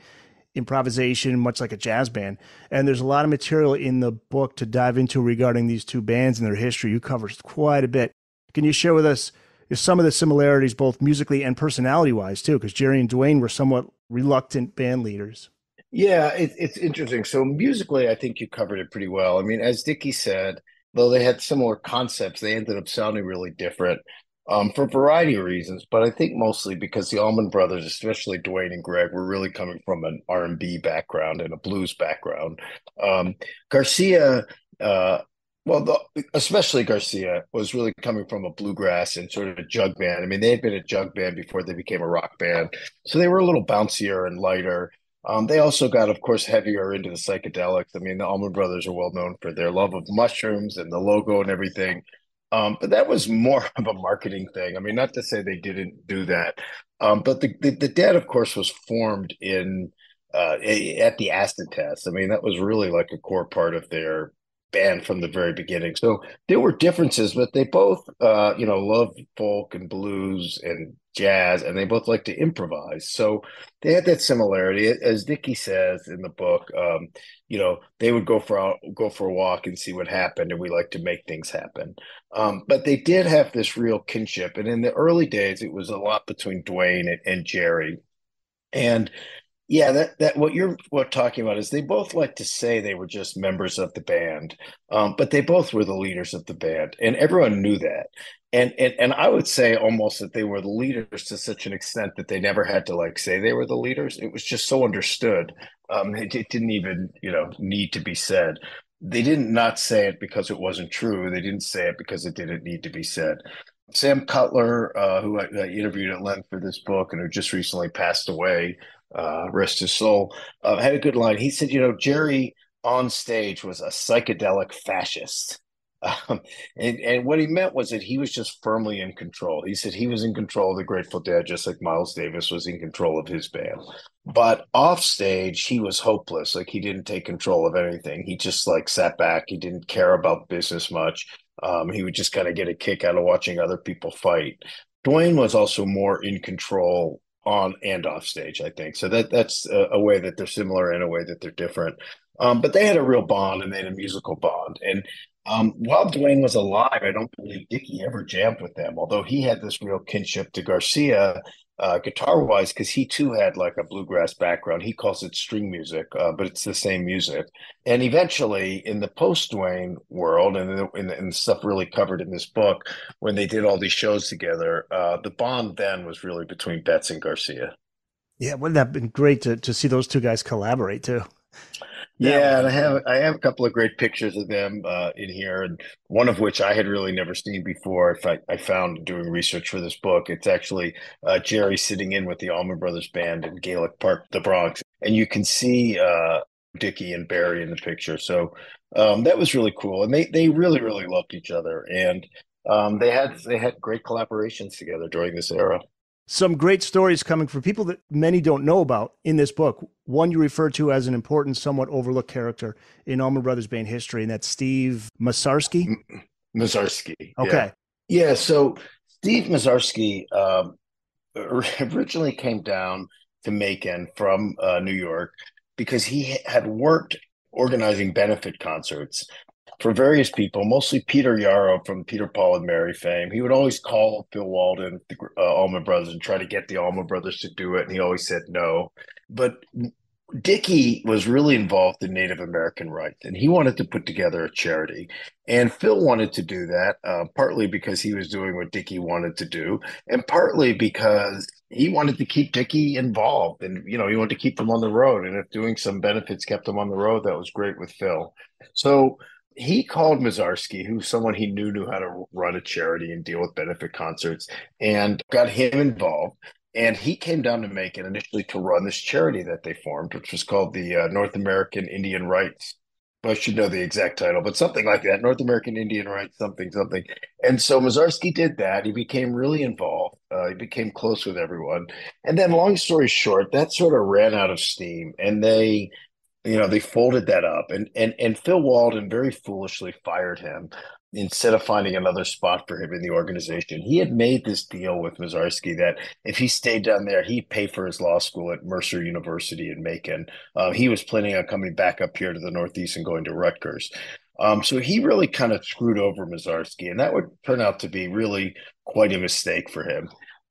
improvisation, much like a jazz band. And there's a lot of material in the book to dive into regarding these two bands and their history. You cover quite a bit. Can you share with us some of the similarities, both musically and personality-wise, too? Because Jerry and Dwayne were somewhat reluctant band leaders. Yeah, it's interesting. So musically, I think you covered it pretty well. I mean, as Dickie said, though they had similar concepts, they ended up sounding really different. For a variety of reasons, but I think mostly because the Allman Brothers, especially Dwayne and Greg, were really coming from an R&B background and a blues background. Garcia, especially Garcia, was really coming from a bluegrass and sort of a jug band. I mean, they had been a jug band before they became a rock band, so they were a little bouncier and lighter. They also got, of course, heavier into the psychedelics. I mean, the Allman Brothers are well known for their love of mushrooms and the logo and everything. But that was more of a marketing thing. I mean, not to say they didn't do that, but the Dead, of course, was formed at the acid test. I mean, that was really like a core part of their band from the very beginning. So there were differences, but they both, loved folk and blues and jazz, and they both like to improvise. So they had that similarity. As Dickie says in the book, they would go for a walk and see what happened, and we like to make things happen. But they did have this real kinship, and in the early days, it was a lot between Dwayne and Jerry. And yeah, that what you're talking about is they both like to say they were just members of the band, but they both were the leaders of the band, and everyone knew that. And I would say almost that they were the leaders to such an extent that they never had to say they were the leaders. It was just so understood. It didn't even need to be said. They didn't not say it because it wasn't true. They didn't say it because it didn't need to be said. Sam Cutler, who I interviewed at length for this book and who just recently passed away, rest his soul, had a good line. He said, Jerry on stage was a psychedelic fascist. And what he meant was that he was just firmly in control. He said he was in control of the Grateful Dead, just like Miles Davis was in control of his band. But off stage, he was hopeless. He didn't take control of anything. He just sat back. He didn't care about business much. He would just kind of get a kick out of watching other people fight. Dwayne was also more in control on and off stage, I think. So that's a way that they're similar and a way that they're different. But they had a real bond, and they had a musical bond. And while Dwayne was alive, I don't believe Dickie ever jammed with them, although he had this real kinship to Garcia guitar-wise, because he too had a bluegrass background. He calls it string music, but it's the same music. And eventually, in the post-Dwayne world, and in the stuff really covered in this book, when they did all these shows together, the bond then was really between Betts and Garcia. Yeah, wouldn't that have been great to see those two guys collaborate too? Yeah, and I have a couple of great pictures of them in here, and one of which I had really never seen before. I found doing research for this book. It's actually Jerry sitting in with the Allman Brothers Band in Gaelic Park, the Bronx, and you can see Dickie and Barry in the picture. So that was really cool, and they really really loved each other, and they had great collaborations together during this era. Some great stories coming from people that many don't know about in this book. One you refer to as an important, somewhat overlooked character in Allman Brothers Band history, and that's Steve Masarski. Masarski. Okay. Yeah. So Steve Masarski originally came down to Macon from New York because he had worked organizing benefit concerts for various people, mostly Peter Yarrow from Peter, Paul, and Mary fame. He would always call Phil Walden, the Allman Brothers, and try to get the Allman Brothers to do it, and he always said no. But Dickie was really involved in Native American rights, and he wanted to put together a charity. And Phil wanted to do that, partly because he was doing what Dickie wanted to do, and partly because he wanted to keep Dickie involved. And, he wanted to keep them on the road. And if doing some benefits kept them on the road, that was great with Phil. So he called Masarski, who's someone he knew how to run a charity and deal with benefit concerts, and got him involved. And he came down to Macon initially to run this charity that they formed, which was called the North American Indian Rights. I should know the exact title, but something like that, North American Indian Rights, something. And so Masarski did that. He became really involved. He became close with everyone. And then long story short, that sort of ran out of steam, and they folded that up, and Phil Walden very foolishly fired him instead of finding another spot for him in the organization. He had made this deal with Masarski that if he stayed down there, he'd pay for his law school at Mercer University in Macon. He was planning on coming back up here to the Northeast and going to Rutgers. So he really kind of screwed over Masarski, and that would turn out to be really quite a mistake for him.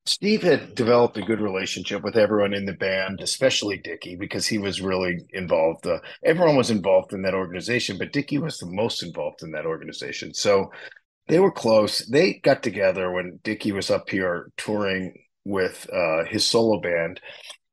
Steve had developed a good relationship with everyone in the band, especially Dickie, because he was really involved. Everyone was involved in that organization, but Dickie was the most involved in that organization. So they were close. They got together when Dickie was up here touring with his solo band,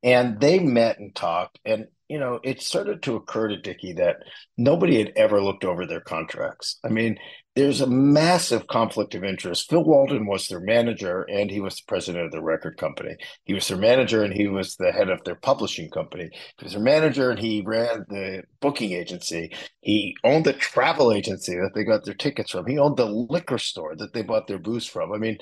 and they met and talked. And, it started to occur to Dickie that nobody had ever looked over their contracts. I mean, there's a massive conflict of interest. Phil Walden was their manager, and he was the president of the record company. He was their manager, and he was the head of their publishing company. He was their manager, and he ran the booking agency. He owned the travel agency that they got their tickets from. He owned the liquor store that they bought their booze from. I mean,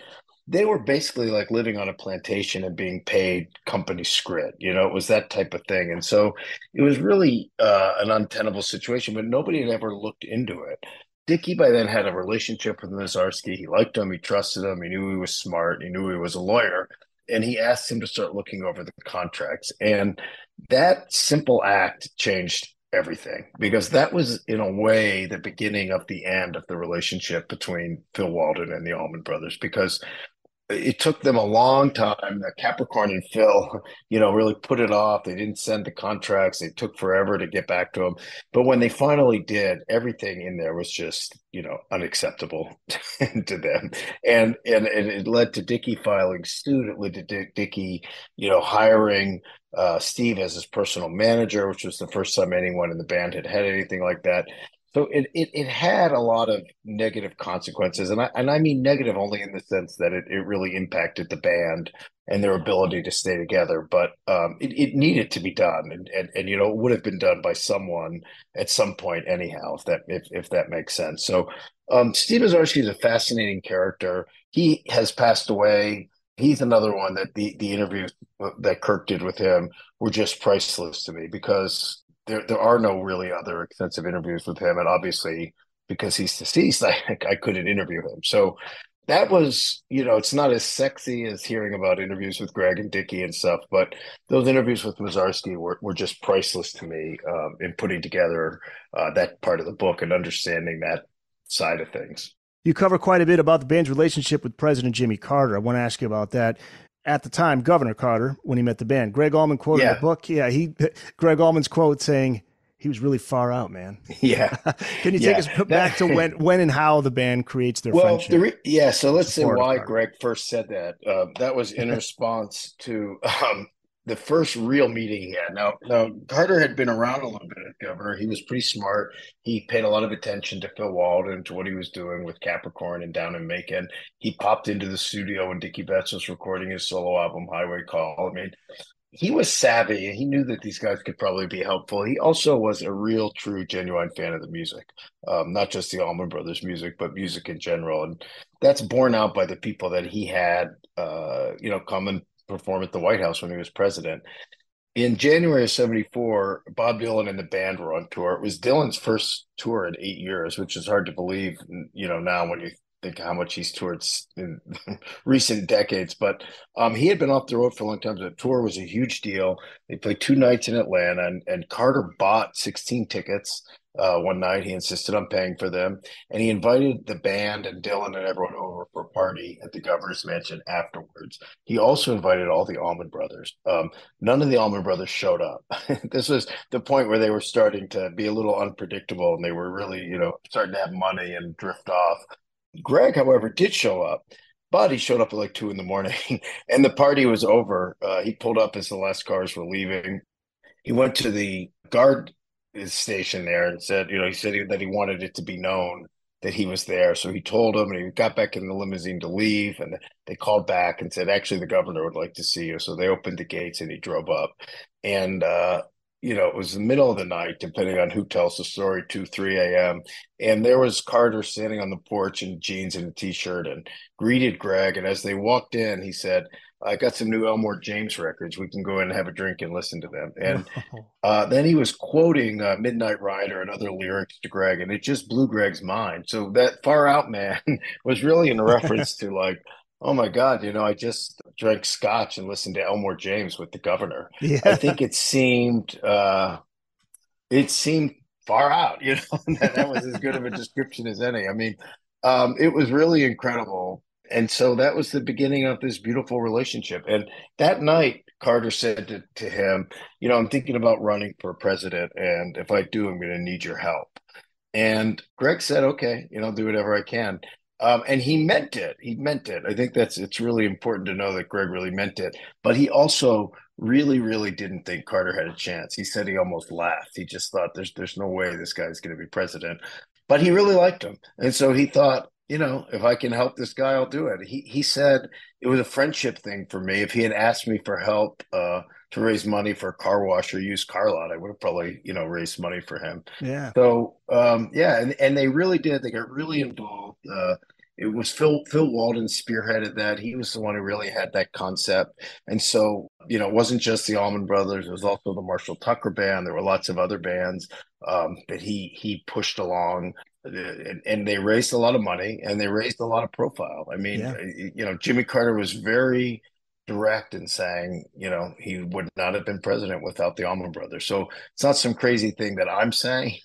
they were basically like living on a plantation and being paid company script. It was that type of thing. And so it was really an untenable situation, but nobody had ever looked into it. Dickie by then had a relationship with Masarski. He liked him. He trusted him. He knew he was smart. He knew he was a lawyer. And he asked him to start looking over the contracts. And that simple act changed everything, because that was, in a way, the beginning of the end of the relationship between Phil Walden and the Allman Brothers, because it took them a long time. Capricorn and Phil, really put it off. They didn't send the contracts. It took forever to get back to them. But when they finally did, everything in there was just, unacceptable to them. And it led to Dickie filing suit. It led to Dickie, hiring Steve as his personal manager, which was the first time anyone in the band had anything like that. So it had a lot of negative consequences, and I mean negative only in the sense that it really impacted the band and their ability to stay together. But it needed to be done, and it would have been done by someone at some point anyhow, if that makes sense. So Steve Masarski is a fascinating character. He has passed away. He's another one that the interviews that Kirk did with him were just priceless to me, because there are no really other extensive interviews with him. And obviously, because he's deceased, I couldn't interview him. So that was, it's not as sexy as hearing about interviews with Greg and Dickie and stuff, but those interviews with Masarski were just priceless to me in putting together that part of the book and understanding that side of things. You cover quite a bit about the band's relationship with President Jimmy Carter. I want to ask you about that. At the time, Governor Carter, when he met the band, Greg Allman quoted in the book. Yeah, Greg Allman's quote saying he was really far out, man. Yeah. Can you take us back to when and how the band creates their friendship? So let's say why Greg first said that. That was in response to the first real meeting he had. Now Carter had been around a little bit as governor. He was pretty smart. He paid a lot of attention to Phil Walden, to what he was doing with Capricorn and down in Macon. He popped into the studio when Dickie Betts was recording his solo album, Highway Call. I mean, he was savvy. He knew that these guys could probably be helpful. He also was a real, true, genuine fan of the music, not just the Allman Brothers music, but music in general. And that's borne out by the people that he had, come and perform at the White House when he was president. In January of 74, Bob Dylan and the band were on tour. It was Dylan's first tour in 8 years, which is hard to believe, now when you think how much he's toured in recent decades. But he had been off the road for a long time. So the tour was a huge deal. They played 2 nights in Atlanta, and Carter bought 16 tickets. One night, he insisted on paying for them, and he invited the band and Dylan and everyone over for a party at the governor's mansion afterwards. He also invited all the Allman Brothers. None of the Allman Brothers showed up. This was the point where they were starting to be a little unpredictable, and they were really, starting to have money and drift off. Greg, however, did show up, but he showed up at like 2 a.m, and the party was over. He pulled up as the last cars were leaving. He went to the guard station there and said, he said that he wanted it to be known that he was there. So he told them, and he got back in the limousine to leave. And they called back and said, actually, the governor would like to see you. So they opened the gates and he drove up. And, it was the middle of the night, depending on who tells the story, 2, 3 a.m. And there was Carter standing on the porch in jeans and a t-shirt and greeted Greg. And as they walked in, he said, I got some new Elmore James records. We can go in and have a drink and listen to them. And then he was quoting Midnight Rider and other lyrics to Greg, and it just blew Greg's mind. So that Far Out Man was really in reference to like, oh my God, I just drank scotch and listened to Elmore James with the governor. Yeah. I think it seemed far out, that was as good of a description as any. I mean, it was really incredible. And so that was the beginning of this beautiful relationship. And that night, Carter said to him, I'm thinking about running for president. And if I do, I'm going to need your help. And Greg said, okay, I'll do whatever I can. And he meant it. He meant it. I think it's really important to know that Greg really meant it. But he also really, really didn't think Carter had a chance. He said he almost laughed. He just thought there's no way this guy's going to be president. But he really liked him. And so he thought, if I can help this guy, I'll do it. He said it was a friendship thing for me. If he had asked me for help to raise money for a car wash or used car lot, I would have probably, raised money for him. Yeah. So, and they really did. They got really involved. It was Phil Walden spearheaded that. He was the one who really had that concept. And so, it wasn't just the Allman Brothers. It was also the Marshall Tucker Band. There were lots of other bands that he pushed along. And they raised a lot of money and they raised a lot of profile. I mean, Jimmy Carter was very direct in saying, he would not have been president without the Allman Brothers. So it's not some crazy thing that I'm saying.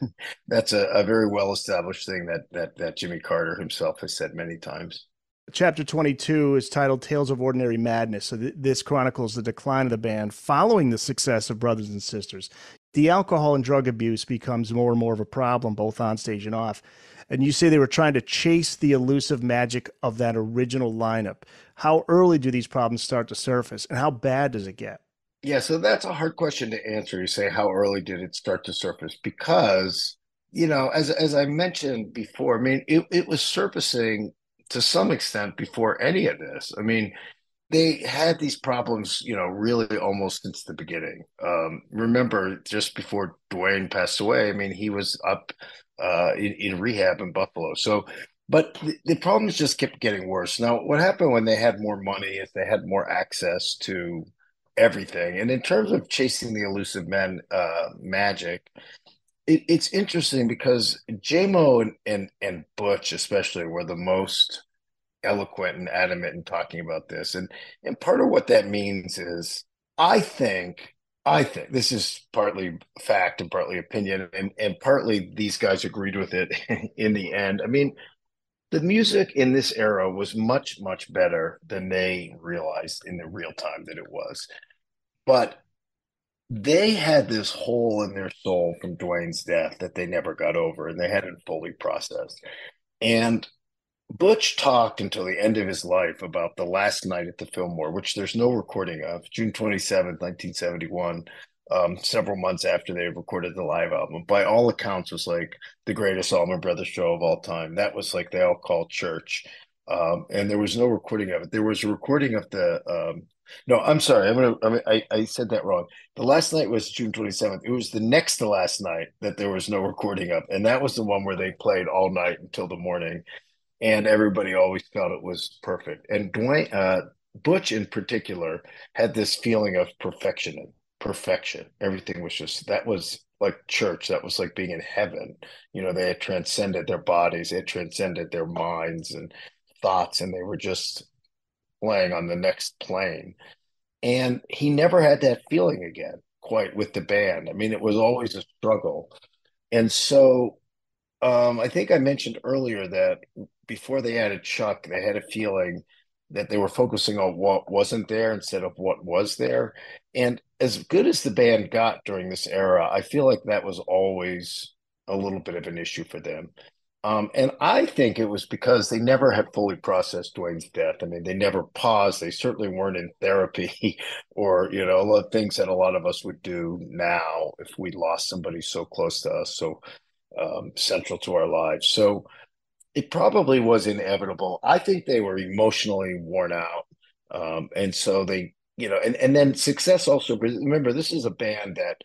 That's a very well-established thing that Jimmy Carter himself has said many times. Chapter 22 is titled Tales of Ordinary Madness. So this chronicles the decline of the band following the success of Brothers and Sisters. The alcohol and drug abuse becomes more and more of a problem, both on stage and off. And you say they were trying to chase the elusive magic of that original lineup. How early do these problems start to surface, and how bad does it get? Yeah, so that's a hard question to answer. You say, how early did it start to surface? Because, as I mentioned before, I mean, it was surfacing to some extent before any of this. I mean, they had these problems, really almost since the beginning. Remember, just before Dwayne passed away, I mean, he was up in rehab in Buffalo. So, but the problems just kept getting worse. Now, what happened when they had more money is they had more access to everything. And in terms of chasing the elusive magic, it's interesting because J-Mo and Butch especially were the most eloquent and adamant in talking about this. And part of what that means is I think this is partly fact and partly opinion, and partly these guys agreed with it in the end. I mean, the music in this era was much, much better than they realized in the real time that it was. But they had this hole in their soul from Dwayne's death that they never got over, and they hadn't fully processed. And Butch talked until the end of his life about the last night at the Fillmore, which there's no recording of, June 27th, 1971, several months after they recorded the live album. By all accounts, was like the greatest Allman Brothers show of all time. That was like they all called church. And there was no recording of it. There was a recording of the no, I'm sorry. I said that wrong. The last night was June 27th. It was the next to last night that there was no recording of, and that was the one where they played all night until the morning, and everybody always felt it was perfect. And Dwayne Butch in particular had this feeling of perfection. Everything was just that was like church. That was like being in heaven. You know, they had transcended their bodies, they had transcended their minds and thoughts, and they were just playing on the next plane. And he never had that feeling again, quite with the band. I mean, it was always a struggle. And so I think I mentioned earlier that before they added Chuck, they had a feeling that they were focusing on what wasn't there instead of what was there. And as good as the band got during this era, I feel like that was always a little bit of an issue for them. And I think it was because they never had fully processed Dwayne's death. I mean, they never paused. They certainly weren't in therapy or, you know, a lot of things that a lot of us would do now if we lost somebody so close to us, so central to our lives. So it probably was inevitable. I think they were emotionally worn out. And so they, you know, and then success also, remember, this is a band that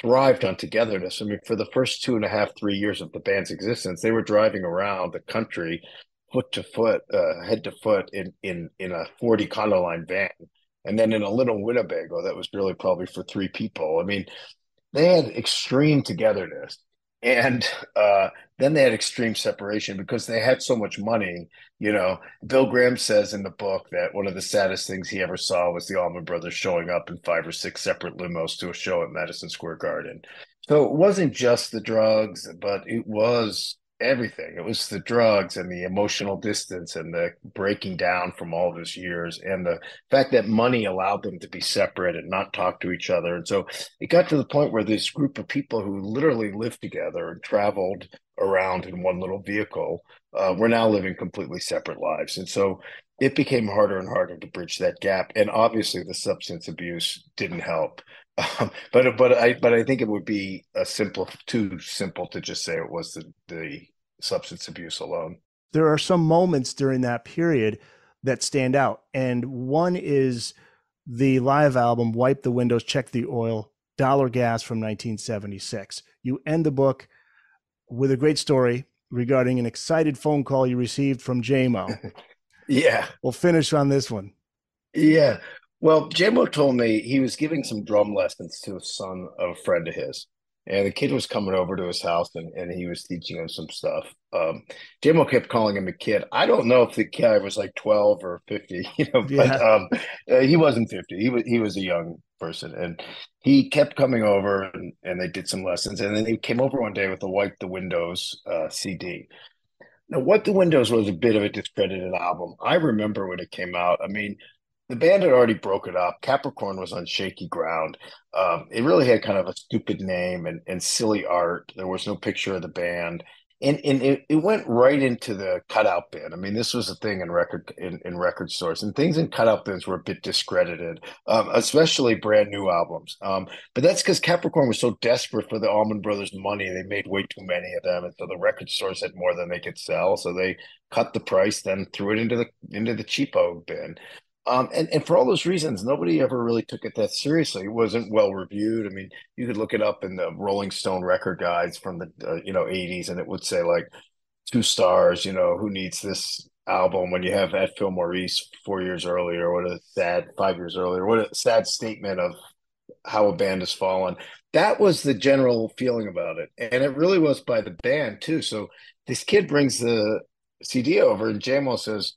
thrived on togetherness. I mean, for the first 2.5, 3 years of the band's existence, they were driving around the country foot to foot, head to foot in a 40 Econoline van. And then in a little Winnebago that was really probably for three people. I mean, they had extreme togetherness. And then they had extreme separation because they had so much money. You know, Bill Graham says in the book that one of the saddest things he ever saw was the Allman Brothers showing up in 5 or 6 separate limos to a show at Madison Square Garden. So it wasn't just the drugs, but it was everything. It was the drugs and the emotional distance and the breaking down from all those years and the fact that money allowed them to be separate and not talk to each other. And so it got to the point where this group of people who literally lived together and traveled around in one little vehicle were now living completely separate lives. And so it became harder and harder to bridge that gap. And obviously the substance abuse didn't help. But I think it would be too simple to just say it was the substance abuse alone. There are some moments during that period that stand out. And one is the live album, Wipe the Windows, Check the Oil, Dollar Gas from 1976. You end the book with a great story regarding an excited phone call you received from J-Mo. Yeah. We'll finish on this one. Yeah. Well, J-Mo told me he was giving some drum lessons to a son of a friend of his. And the kid was coming over to his house and he was teaching him some stuff. J-Mo kept calling him a kid. I don't know if the guy was like 12 or 50, you know, but he wasn't 50. He was a young person. And he kept coming over and they did some lessons. And then he came over one day with a Wipe the Windows CD. Now, Wipe the Windows was a bit of a discredited album. I remember when it came out. I mean, the band had already broken up. Capricorn was on shaky ground. It really had kind of a stupid name and silly art. There was no picture of the band. And it went right into the cutout bin. I mean, this was a thing in record stores, and things in cutout bins were a bit discredited, especially brand new albums. But that's because Capricorn was so desperate for the Allman Brothers money, they made way too many of them, and so the record stores had more than they could sell. So they cut the price, then threw it into the cheapo bin. And for all those reasons, nobody ever really took it that seriously. It wasn't well reviewed. I mean, you could look it up in the Rolling Stone record guides from the 80s, and it would say like 2 stars. You know, who needs this album when you have Ed Phil Maurice 4 years earlier? What a sad 5 years earlier. What a sad statement of how a band has fallen. That was the general feeling about it, and it really was by the band too. So this kid brings the CD over, and J-Mo says,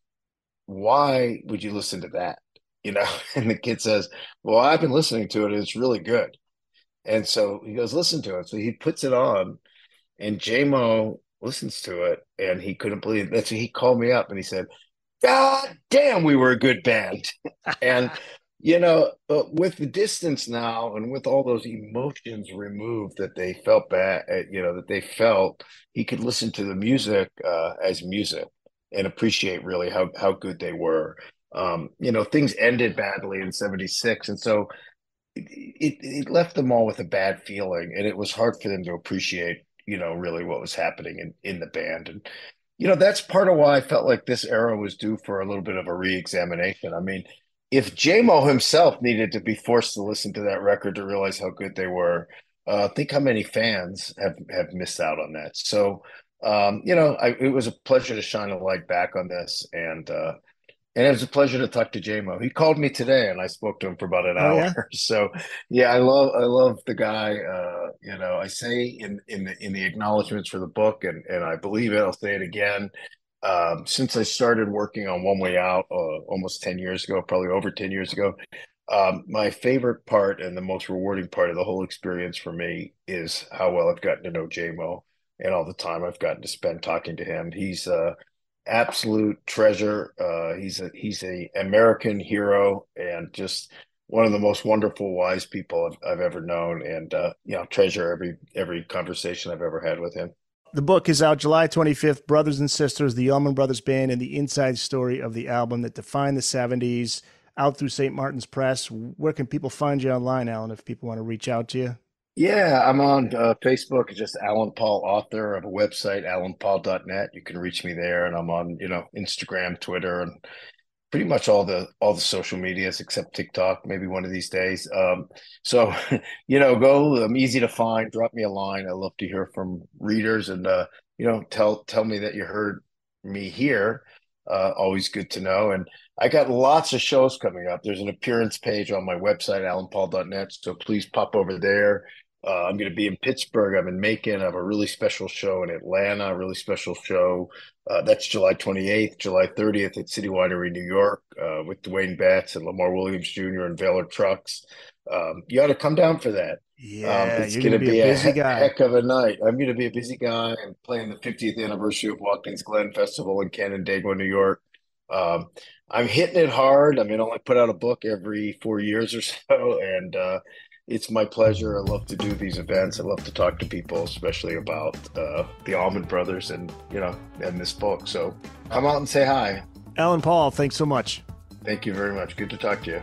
why would you listen to that? You know, and the kid says, well, I've been listening to it. And it's really good. And so he goes, listen to it. So he puts it on and J-Mo listens to it and he couldn't believe it. That's when he called me up and he said, God damn, we were a good band. And, you know, with the distance now and with all those emotions removed that they felt bad, that they felt, he could listen to the music as music and appreciate really how good they were. Things ended badly in 76. And so it left them all with a bad feeling. And it was hard for them to appreciate, really what was happening in the band. And, That's part of why I felt like this era was due for a little bit of a re-examination. I mean, if J-Mo himself needed to be forced to listen to that record to realize how good they were, think how many fans have missed out on that. So, it was a pleasure to shine a light back on this, and it was a pleasure to talk to JMO. He called me today, and I spoke to him for about an Oh, hour. yeah? So, yeah, I love the guy. I say in the acknowledgments for the book, and I believe it. I'll say it again. Since I started working on One Way Out almost 10 years ago, probably over 10 years ago, my favorite part and the most rewarding part of the whole experience for me is how well I've gotten to know JMO and all the time I've gotten to spend talking to him. He's absolute treasure. He's a American hero and just one of the most wonderful, wise people I've ever known, and treasure every conversation I've ever had with him. The book is out July 25th, Brothers and Sisters, the Allman Brothers Band, and the inside story of the album that defined the 70s, out through St. Martin's Press. Where can people find you online, Alan, if people want to reach out to you? Yeah, I'm on Facebook. It's just Alan Paul, author of a website, alanpaul.net. You can reach me there, and I'm on, Instagram, Twitter, and pretty much all the social medias except TikTok, maybe one of these days. So, go. I'm easy to find. Drop me a line. I love to hear from readers, and tell me that you heard me here. Always good to know. And I got lots of shows coming up. There's an appearance page on my website, alanpaul.net. So please pop over there. I'm going to be in Pittsburgh. I'm in Macon. I have a really special show in Atlanta, a really special show. That's July 28th, July 30th at City Winery, New York, with Dwayne Batts and Lamar Williams Jr. and Valor Trucks. You ought to come down for that. Yeah, it's you're going to be a busy guy. heck of a night. I'm going to be a busy guy and playing the 50th anniversary of Watkins Glen Festival in Canandaigua, New York. I'm hitting it hard. I only put out a book every 4 years or so, and it's my pleasure. I love to do these events. I love to talk to people, especially about the Allman Brothers and this book. So come out and say hi. Alan Paul, thanks so much. Thank you very much. Good to talk to you.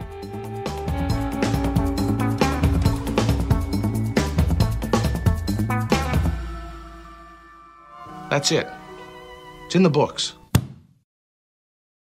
That's it. It's in the books.